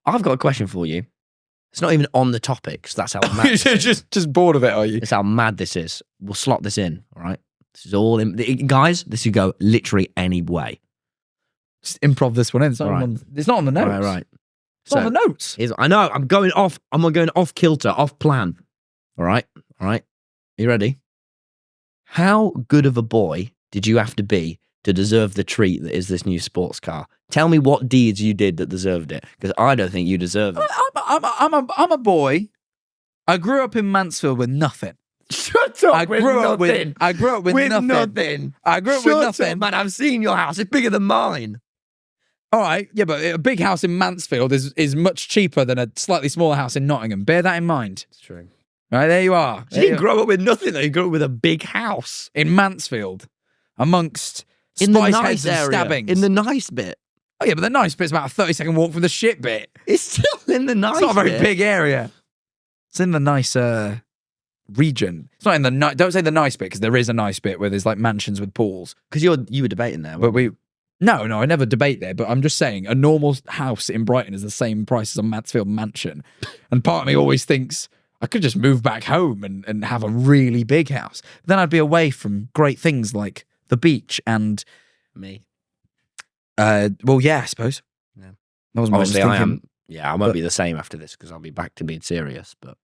I've got a question for you. It's not even on the topic, so that's how mad You're just bored of it, are you? It's how mad this is. We'll slot this in, all right? This is all in. Guys, this could go literally any way. Just improv this one in. It's not, it's not on the notes. Right. It's not on the notes. I know. I'm going off kilter, off plan. All right. You ready? How good of a boy did you have to be to deserve the treat that is this new sports car? Tell me what deeds you did that deserved it, because I don't think you deserve it. I'm a boy. I grew up in Mansfield with nothing. Shut up! I grew up with nothing. I grew up with nothing. Man, I've seen your house. It's bigger than mine. All right, yeah, but a big house in Mansfield is much cheaper than a slightly smaller house in Nottingham. Bear that in mind. It's true. All right, there you are. You didn't grow up with nothing, though. You grew up with a big house. In Mansfield, amongst spice heads and stabbings. In the nice bit. Oh, yeah, but the nice bit's about a 30-second walk from the shit bit. It's still in the nice bit. It's not a very big area. It's in the nice region. It's not in the nice... Don't say the nice bit, because there is a nice bit where there's like mansions with pools. Because you were debating there. But No, I never debate there, but I'm just saying a normal house in Brighton is the same price as a Mansfield mansion. And part of me always thinks I could just move back home and have a really big house. But then I'd be away from great things like the beach and... Me. Well, yeah, I suppose. Yeah. That was obviously I am. Yeah, I won't be the same after this because I'll be back to being serious. But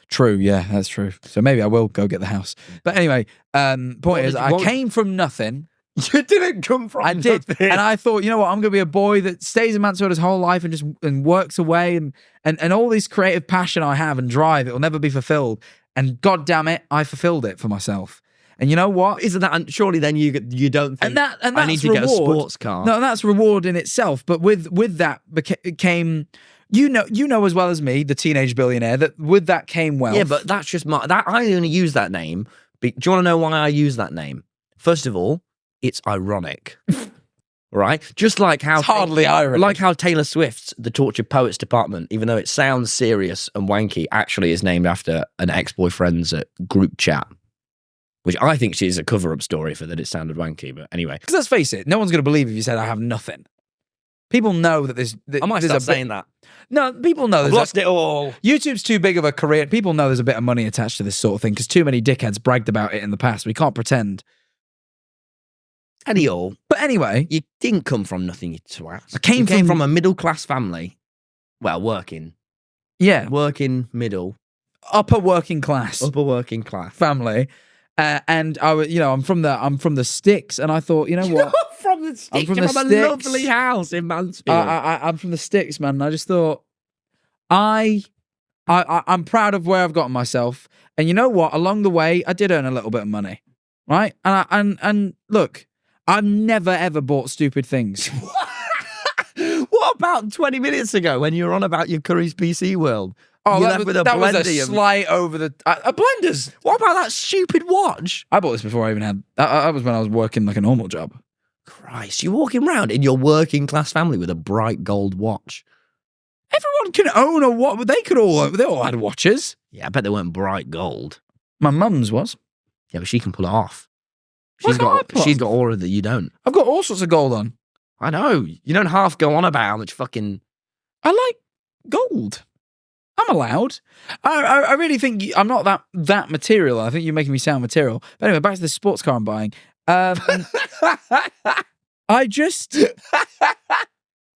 true, yeah, that's true. So maybe I will go get the house. But anyway, point is, I came from nothing. You didn't come from. I did, nothing. And I thought, you know what, I'm going to be a boy that stays in Mansfield his whole life and works away and all this creative passion I have and drive, it will never be fulfilled. And God damn it, I fulfilled it for myself. And you know what? Isn't that surely then you don't think that's I need to reward. Get a sports car? No, that's reward in itself. But with that came, you know as well as me, the teenage billionaire, that with that came wealth. Yeah, but that's just I only use that name. Do you want to know why I use that name? First of all, it's ironic. Right? Just like how it's hardly ironic. Like how Taylor Swift's The Tortured Poets Department, even though it sounds serious and wanky, actually is named after an ex-boyfriend's group chat. Which I think is a cover-up story for that it sounded wanky, but anyway. Because let's face it, no one's going to believe if you said I have nothing. People know that there's... I might start saying that. No, people know I've lost it all. YouTube's too big of a career. People know there's a bit of money attached to this sort of thing because too many dickheads bragged about it in the past. We can't pretend. But anyway... You didn't come from nothing, you twat. I came from a middle-class family. Well, working. Yeah. Working, middle. Upper working class. Upper working class. Family. And I was, I'm from the sticks, and I thought, you know what? From the sticks. I'm from a sticks. Lovely house in Mansfield. I'm from the sticks, man. And I just thought, I'm proud of where I've gotten myself, and you know what? Along the way, I did earn a little bit of money. right? And look, I've never ever bought stupid things. What about 20 minutes ago when you were on about your Curry's PC world? Oh, You that, left was, with a that was a blendy of- slight over the a blenders. What about that stupid watch? I bought this before I even had. That was when I was working like a normal job. Christ, you're walking around in your working class family with a bright gold watch. Everyone can own a watch. They all had watches. Yeah, I bet they weren't bright gold. My mum's was. Yeah, but she can pull it off. Why She's can't I got pull it she's off? got aura that you don't. I've got all sorts of gold on. I know. You don't half go on about how much fucking. I like gold. I'm allowed. I really think I'm not that material. I think you're making me sound material. But anyway, back to the sports car I'm buying. I just,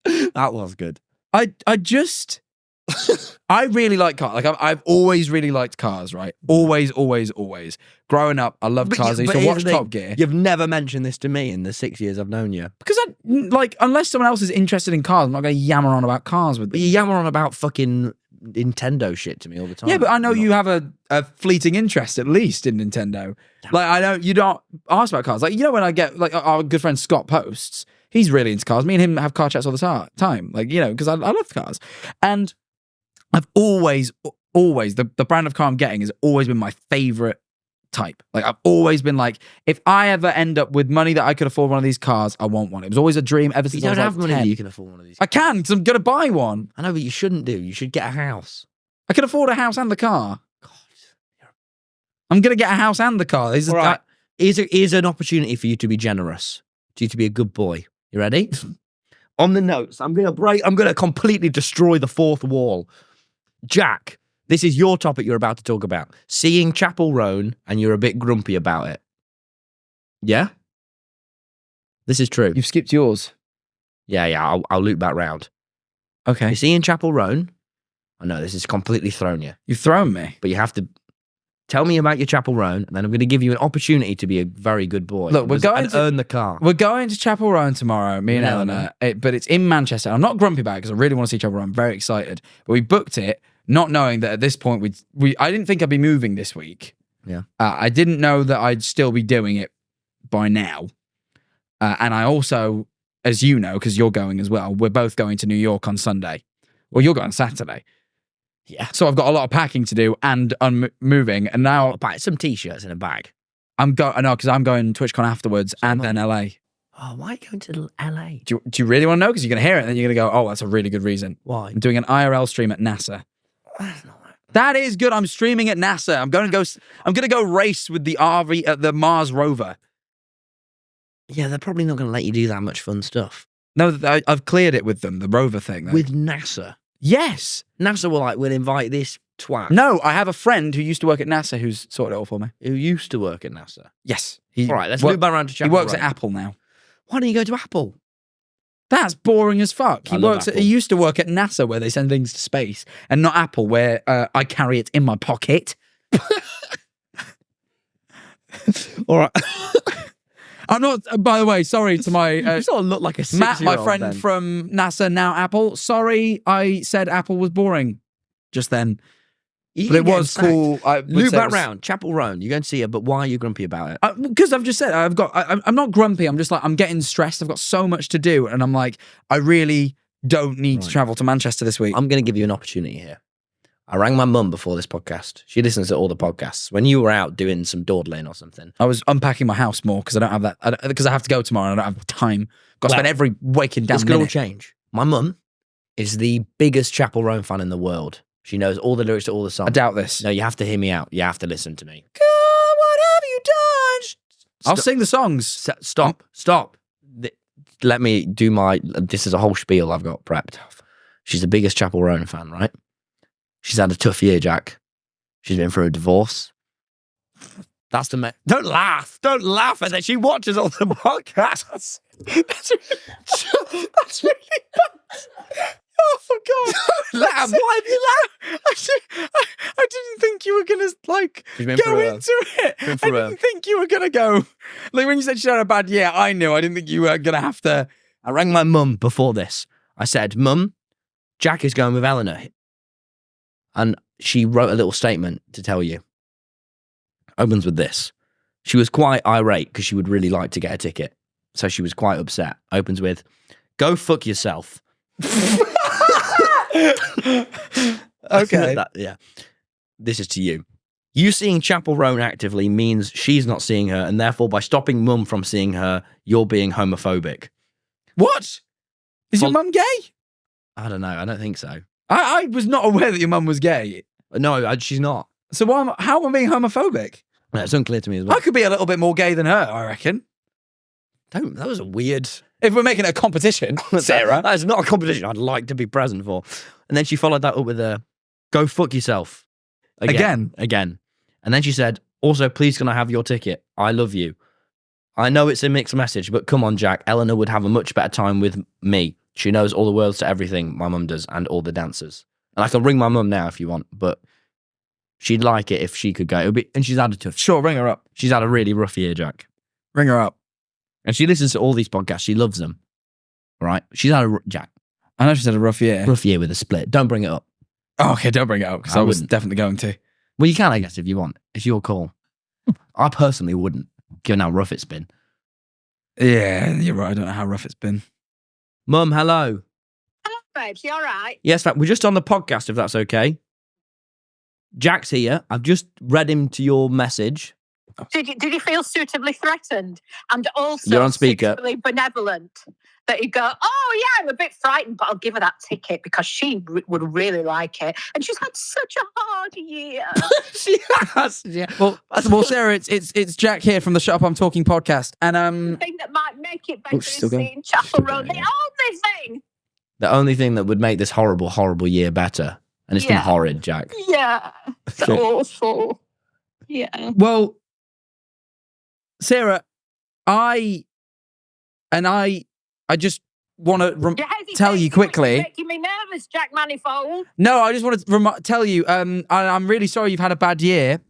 That was good. I really like cars. Like I've always really liked cars, right? Always. Growing up, I loved cars. I used to watch Top Gear. You've never mentioned this to me in the 6 years I've known you. Because unless someone else is interested in cars, I'm not going to yammer on about cars with But them. you yammer on about fucking Nintendo shit to me all the time. Yeah, but I know I'm you not- have a fleeting interest at least in Nintendo. Like you don't ask about cars. Like when I get like our good friend Scott Posts, he's really into cars. Me and him have car chats all the time. Like because I love cars, and I've always the brand of car I'm getting has always been my favorite type. Like I've always been like, if I ever end up with money that I could afford one of these cars, I want one. It was always a dream ever You since I don't was have like money 10. that you can afford one of these. I can because I'm gonna buy one. I know, but you shouldn't do. You should get a house. I can afford a house and the car. God. I'm gonna get a house and the car. All right. Here's an opportunity for you to be generous. For you to be a good boy. You ready? On the notes, I'm gonna completely destroy the fourth wall. Jack, this is your topic you're about to talk about. Seeing Chappell Roan and you're a bit grumpy about it. Yeah? This is true. You've skipped yours. Yeah, I'll loop back round. Okay. You're seeing Chappell Roan. I know this has completely thrown you, You've thrown me. but you have to tell me about your Chappell Roan, and then I'm going to give you an opportunity to be a very good boy. Look, we're going and to- earn the car. We're going to Chappell Roan tomorrow, me and No, Eleanor, but it's in Manchester. I'm not grumpy about it because I really want to see Chappell Roan. I'm very excited. But we booked it not knowing that at this point I didn't think I'd be moving this week. Yeah. I didn't know that I'd still be doing it by now. And I also, as you know, because you're going as well, we're both going to New York on Sunday. Well, you're going Saturday. Yeah. So I've got a lot of packing to do and moving. And now I'll buy some t-shirts in a bag. I know because I'm going TwitchCon afterwards and then LA. Oh, why are you going to LA? Do you really want to know? Because you're going to hear it and then you're going to go, oh, that's a really good reason. Why? I'm doing an IRL stream at NASA. That's not right. That is good. I'm streaming at NASA. I'm going to go race with the the Mars rover. Yeah, they're probably not going to let you do that much fun stuff. No, I've cleared it with them, the rover thing. though. With NASA. Yes. NASA will invite this twat No, I have a friend who used to work at NASA who's sorted it all for me. who used to work at NASA. Yes. All right, let's move back around to He Chappell works Roan. at Apple now. Why don't you go to Apple? That's boring as fuck. I love He Apple. used to work at NASA where they send things to space, and not Apple where I carry it in my pocket. All right. I'm not. By the way, sorry to my You sort of look like a Matt, 6-year-old my friend then. from NASA, now Apple. Sorry, I said Apple was boring just then, You but can it get was sacked. cool. I would Loop say it back was- round. Chappell Roan. You're going to see her, but why are you grumpy about it? Because I've just said I'm not grumpy. I'm just like I'm getting stressed. I've got so much to do, and I'm like I really don't need to Right. travel to Manchester this week. I'm going to give you an opportunity here. I rang my mum before this podcast. She listens to all the podcasts. When you were out doing some dawdling or something. I was unpacking my house more because I don't have that because I have to go tomorrow and I don't have time. Got to Well, spend every waking damn This could all minute. change. My mum is the biggest Chappell Roan fan in the world. She knows all the lyrics to all the songs. I doubt this. No, you have to hear me out. You have to listen to me. God, what have you done? I'll Stop. sing the songs. Stop. Let me do my... This is a whole spiel I've got prepped. She's the biggest Chappell Roan fan, right? She's had a tough year, Jack. She's been through a divorce. That's the... Don't laugh. Don't laugh at that. She watches all the podcasts. That's really bad. Oh, for God. Laugh. Why have you laughed? I didn't think you were going to, like, She's been go through a- into it. been I through a- didn't think you were going to go. Like, when you said she had a bad year, I knew. I didn't think you were going to have to. I rang my mum before this. I said, Mum, Jack is going with Eleanor. And she wrote a little statement to tell you. Opens with this. She was quite irate because she would really like to get a ticket. So she was quite upset. Opens with, "Go fuck yourself." Okay. Yeah. This is to you. You seeing Chappell Roan actively means she's not seeing her, and therefore by stopping mum from seeing her, you're being homophobic. What? Is your mum gay? I don't know. I don't think so. I was not aware that your mum was gay. No, she's not. So how am I being homophobic? It's unclear to me as well. I could be a little bit more gay than her, I reckon. That was a weird... If we're making it a competition, Sarah. That is not a competition I'd like to be present for. And then she followed that up with a, "Go fuck yourself." Again. And then she said, "Also, please can I have your ticket? I love you. I know it's a mixed message, but come on, Jack. Eleanor would have a much better time with me. She knows all the words to everything my mum does and all the dancers. And I can ring my mum now if you want, but she'd like it if she could go. And she's had a tough... Sure, ring her up. She's had a really rough year, Jack. Ring her up. And she listens to all these podcasts. She loves them. Right? She's had Jack. I know she's had a rough year. Rough year with a split. Don't bring it up. Oh, okay, don't bring it up because I was wouldn't. definitely going to. Well, you can, I guess, if you want. It's your call. I personally wouldn't, given how rough it's been. Yeah, you're right. I don't know how rough it's been. Mum, hello. Hello, babes. You all right? Yes, we're just on the podcast, if that's okay. Jack's here. I've just read him to your message. Did you feel suitably threatened and also You're on speaker. suitably benevolent? That you go, "Oh yeah, I'm a bit frightened, but I'll give her that ticket because she would really like it." And she's had such a hard year. She has. Yeah. Well, Sarah, it's Jack here from the Shut Up I'm Talking podcast, and The thing that might make it better she's is still going. seeing Chappell Roan. The only thing. The only thing that would make this horrible, horrible year better, and it's been Yeah. horrid, Jack. Yeah, it's Okay. awful. Yeah. well, Sarah, I just want to You're hesitating tell you too much. quickly. You're making me nervous, Jack Manifold. No, I just want to tell you, I'm really sorry you've had a bad year.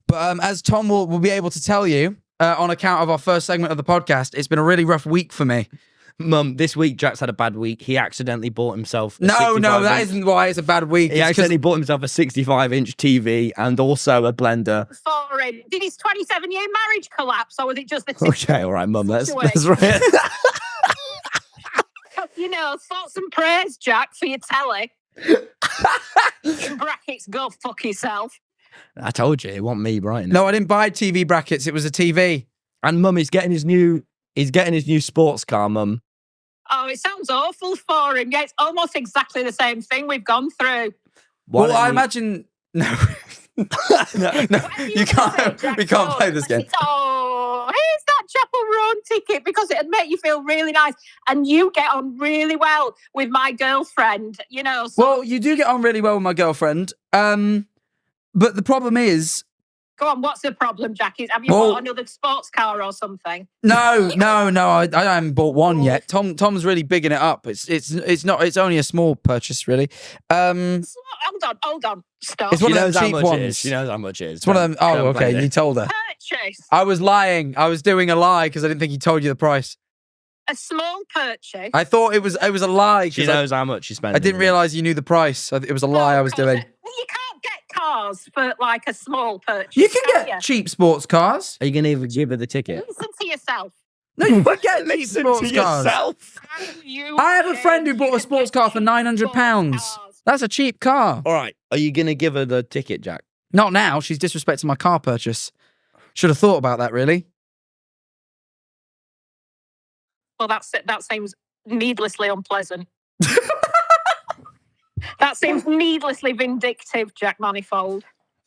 But as Tom will be able to tell you, on account of our first segment of the podcast, it's been a really rough week for me. Mum, this week Jack's had a bad week. He accidentally bought himself a No, 65 that inch. isn't why it's a bad week. He It's 'cause- accidentally bought himself a 65-inch TV and also a blender. For him. Did his 27-year marriage collapse, or was it just the Okay, all right, Mum, that's Situation. right. You know, thoughts and prayers, Jack, for your telly. In brackets, go fuck yourself. I told you, it wasn't me, Brighton. No, I didn't buy TV brackets. It was a TV. And Mum, he's getting his new sports car, Mum. Oh, it sounds awful for him. Yeah, it's almost exactly the same thing we've gone through. Why Well, don't I you- imagine... No. no, Whatever you want to can't. say, Jack, We can't go. play this game. Oh, here's that Chappell Roan ticket because it'd make you feel really nice. And you get on really well with my girlfriend, you know. So Well, you do get on really well with my girlfriend. But the problem is... go on, what's the problem, Jack? Have you Well- bought another sports car or something? No, I haven't bought one yet. Tom's really bigging it up. It's not. It's only a small purchase, really. Hold on. Stop. It's one She of knows them how cheap much it is. ones. She knows how much it is. It's one of them. Oh, Don't play okay. this. You told her. Purchase. I was lying. I was doing a lie because I didn't think he told you the price. A small purchase. I thought it was a lie. She 'cause I- knows how much she's spending. I didn't realise you knew the price. It was a lie I was doing. Well, you can't get cars for like a small purchase. You can get cheap sports cars. Are you going to even give her the ticket? Listen to yourself. No, you can get cheap sports cars. I have a friend who bought a sports car for £900. That's a cheap car. All right. Are you going to give her the ticket, Jack? Not now. She's disrespecting my car purchase. Should have thought about that, really. Well, that seems needlessly unpleasant. That seems needlessly vindictive, Jack Manifold.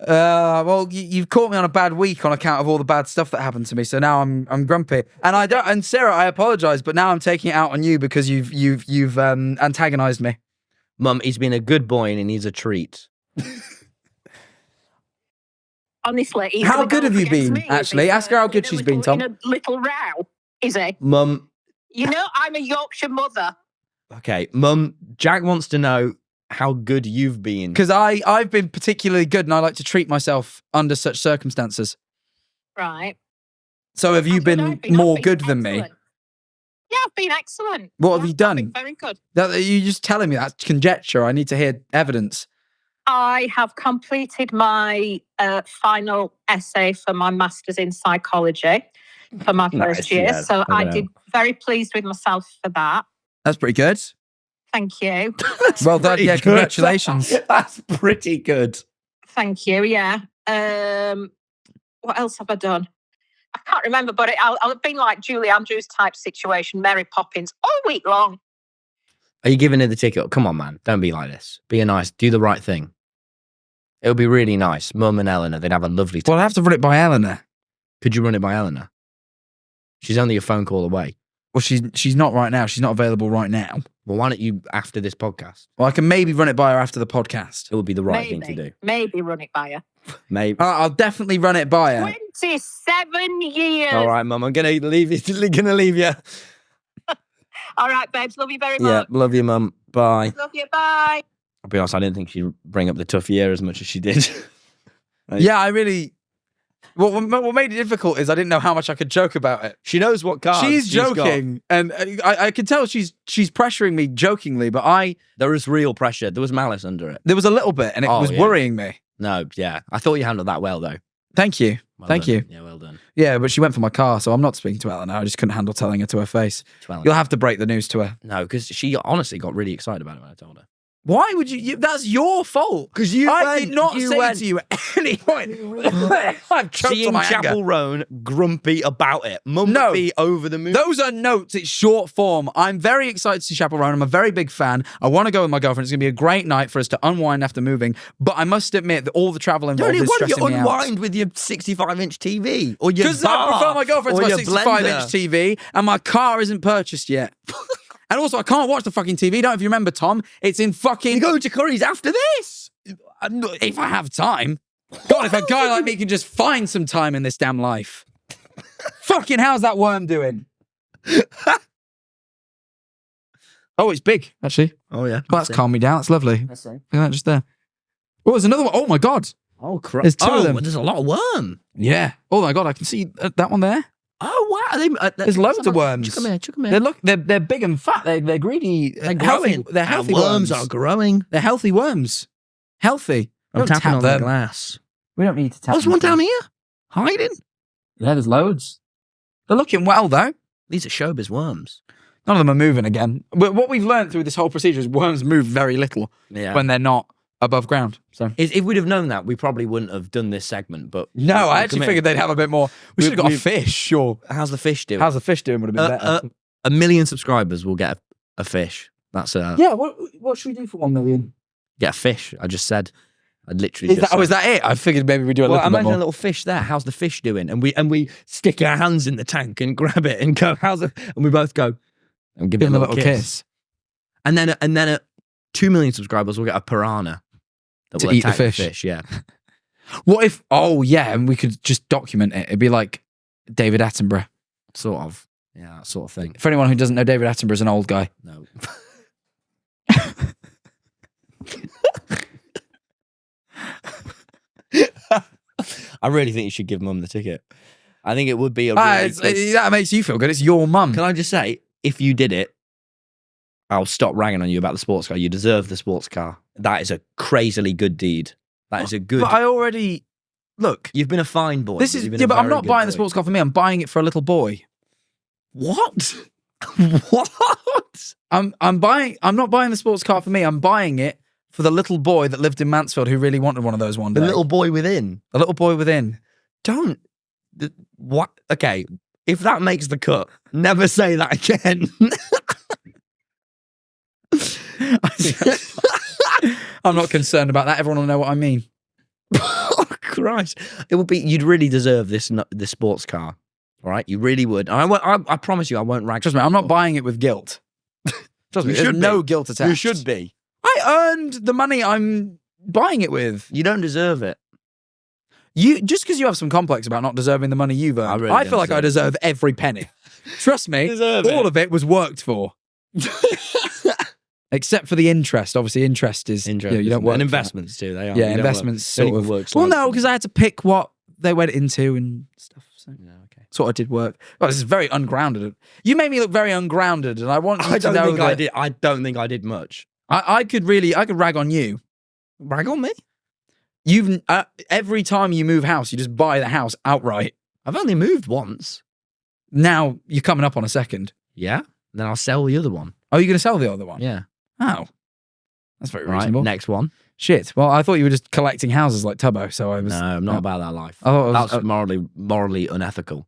Well, you've caught me on a bad week on account of all the bad stuff that happened to me. So now I'm grumpy, and I don't. And Sarah, I apologise, but now I'm taking it out on you because you've antagonised me. Mum, he's been a good boy and he needs a treat. Honestly, he's How gonna good go have you against been, me, actually? is he? Ask her how good In a she's been, little- Tom. In a little row, is he? Mum, You know, I'm a Yorkshire mother. okay. Mum, Jack wants to know how good you've been. Because I've been particularly good, and I like to treat myself under such circumstances. Right. So have you That's what been I've more I've good than me? excellent. Yeah, I've been excellent. What have Yeah, you done? I've been very good. That you're just telling me that's conjecture. I need to hear evidence. I have completed my final essay for my master's in psychology for my first year. yeah. So I Okay. did very pleased with myself for that. That's pretty good. Thank you. Well done. Pretty Yeah, good. congratulations. That's pretty good. Thank you. Yeah. What else have I done? I can't remember, but I've been like Julie Andrews type situation, Mary Poppins, all week long. Are you giving her the ticket? Come on, man. Don't be like this. Be a nice, do the right thing. It would be really nice. Mum and Eleanor, they'd have a lovely time. Well, I have to run it by Eleanor. Could you run it by Eleanor? She's only a phone call away. Well, she's not right now. She's not available right now. Well, why don't you after this podcast? Well, I can maybe run it by her after the podcast. It would be the right thing to do. Maybe run it by her. Maybe. I'll definitely run it by her. 27 years. All right, Mum. I'm gonna leave you. Gonna leave you. All right, babes. Love you very Yeah, much. love you, Mum. Bye. Love you. Bye. I'll be honest. I didn't think she'd bring up the tough year as much as she did. Yeah, I really. What made it difficult is I didn't know how much I could joke about it. She knows what cards She's got. joking, and I can tell she's pressuring me jokingly, but There was real pressure. There was malice under it. there was a little bit, and it Oh, was yeah. worrying me. No, yeah. I thought you handled that well, though. Thank you. Well Thank done. you. Yeah, well done. Yeah, but she went for my car, so I'm not speaking to Eleanor. I just couldn't handle telling her to her face. You'll have to break the news to her. No, because she honestly got really excited about it when I told her. Why would you that's your fault. Because you I did not say to you at any point. I've choked Seeing on my anger. Chappell Roan grumpy about it. Mum No. would be over the moon. Those are notes. It's short form. I'm very excited to see Chappell Roan. I'm a very big fan. I want to go with my girlfriend. It's going to be a great night for us to unwind after moving. But I must admit that all the travel involved Don't is why don't stressing you me out. unwind with your 65-inch TV or your Because I prefer my girlfriend to my your 65-inch TV, and my car isn't purchased yet. And also, I can't watch the fucking TV. Don't know if you remember, Tom. It's in fucking... You go to Curry's after this. If I have time. God, if a guy like me can just find some time in this damn life. Fucking how's that worm doing? Oh, it's big, actually. Oh, yeah. Well, that's calmed me down. That's lovely. That's right. Look at that just there. Oh, there's another one. Oh, my God. Oh, crap. There's two of them. There's a lot of worm. Yeah. Oh, my God. I can see that one there. Oh, wow. There's loads of worms. Chuck 'em here. They're big and fat. They're greedy. They're healthy. growing. They're healthy Our worms. worms are growing. They're healthy worms. Healthy. I'm Don't tapping tap on the them. glass. We don't need to tap There's them. one down here. Hiding. Yeah, there's loads. They're looking well, though. These are showbiz worms. None of them are moving again. But what we've learned through this whole procedure is worms move very little Yeah. when they're not above ground. So If we'd have known that, we probably wouldn't have done this segment. But no, I actually figured they'd have a bit more. We should have got a fish. Or How's the fish doing? how's the fish doing? Would have been better. 1 million subscribers will get a fish. That's Yeah. What should we do for 1 million? get a fish. I just said. I literally Is just that, said. is that it? I figured maybe we do a Well, little bit imagine a more. little fish there. How's the fish doing? And we stick our hands in the tank and grab it and go. How's it? And we both go and give it Give a them little kiss. And then at 2 million subscribers, we'll get a piranha that To will eat the attack fish. Yeah. What if? Oh yeah, and we could just document it. It'd be like David Attenborough. Sort of. Yeah, that sort of thing. For anyone who doesn't know, David Attenborough is an old guy. No. I really think you should give Mum the ticket. I think it would be a really That makes you feel good. It's your mum. Can I just say, if you did it, I'll stop ragging on you about the sports car. You deserve the sports car. That is a crazily good deed. That is a good. But I already look. You've been a fine boy. This is You've been yeah, a but I'm very not good buying the boy. sports car for me. I'm buying it for a little boy. What? What? I'm not buying the sports car for me. I'm buying it for the little boy that lived in Mansfield who really wanted one of those one day. The little boy within. The little boy within. Don't. What? Okay. If that makes the cut, never say that again. I'm not concerned about that. Everyone will know what I mean. Oh Christ! It would be. You'd really deserve this sports car, all right? You really would. And I promise you, I won't rag. Trust me, I'm not buying it with guilt. Trust me, You there's should no be. guilt attached. You should be. I earned the money I'm buying it with. You don't deserve it. You just because you have some complex about not deserving the money you've earned. I really I don't feel like I deserve every penny. Trust me, Deserve all it. of it was worked for. Except for the interest. Obviously, interest is you don't work and for investments too. They are. that. Yeah, You don't investments work- sort don't of. even work Well, slowly. no, because I had to pick what they went into and stuff. So No, okay. sort of did work. Well, this is very ungrounded. You made me look very ungrounded, and I want you I to don't know think I that did. I don't think I did much. I could rag on you. Brag on me. You've every time you move house, you just buy the house outright. I've only moved once. Now you're coming up on a second. Yeah. Then I'll sell the other one. Oh, you're going to sell the other one? Yeah. Oh, that's very Right. reasonable. Next one. Shit. Well, I thought you were just collecting houses like Tubbo, so I was. No, I'm not about that life. I thought it was, That's morally unethical.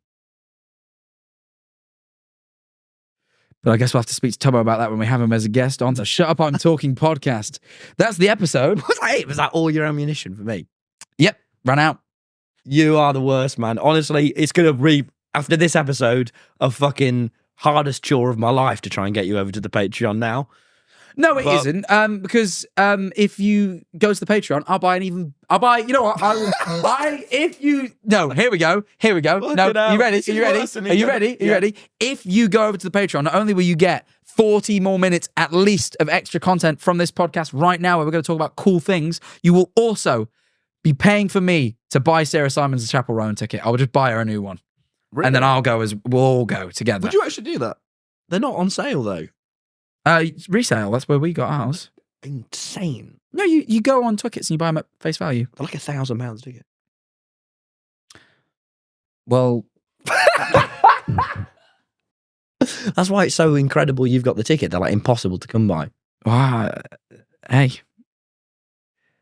but I guess we'll have to speak to Tubbo about that when we have him as a guest on the Shut Up I'm Talking podcast. That's the episode. Was that it? Was that all your ammunition for me? Yep, ran out. You are the worst, man. Honestly, it's going to be, after this episode, a fucking hardest chore of my life to try and get you over to the Patreon now. No, it isn't. Because if you go to the Patreon, you know what? No, here we go. No, are you ready? Are you ready? If you go over to the Patreon, not only will you get 40 more minutes at least of extra content from this podcast right now, where we're going to talk about cool things, you will also be paying for me to buy Sarah Simons a Chappell Roan ticket. I will just buy her a new one. Really? And then we'll all go together. Would you actually do that? They're not on sale, though. Resale, that's where we got ours. Insane. No, you go on tickets and you buy them at face value. They're like £1,000 ticket. Well, that's why it's so incredible you've got the ticket. They're like impossible to come by. wow. Hey.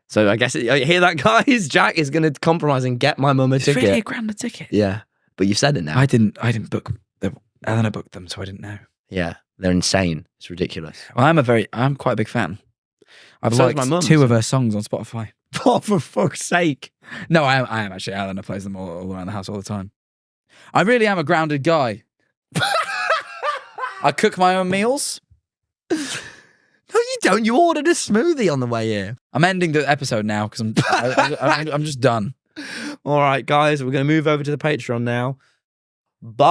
So I guess, you hear that, guys? Jack is going to compromise and get my mum a It's ticket. really £1,000 a ticket. Yeah, but you've said it now. I didn't book them. Eleanor booked them, so I didn't know. Yeah, they're insane. It's ridiculous. Well, I'm quite a big fan. I've So is liked my mum. 2 of her songs on Spotify. Oh, for fuck's sake. No, I am actually. Eleanor plays them all around the house all the time. I really am a grounded guy. I cook my own meals. No, you don't. You ordered a smoothie on the way here. I'm ending the episode now because I'm just done. All right, guys, we're going to move over to the Patreon now. Bye.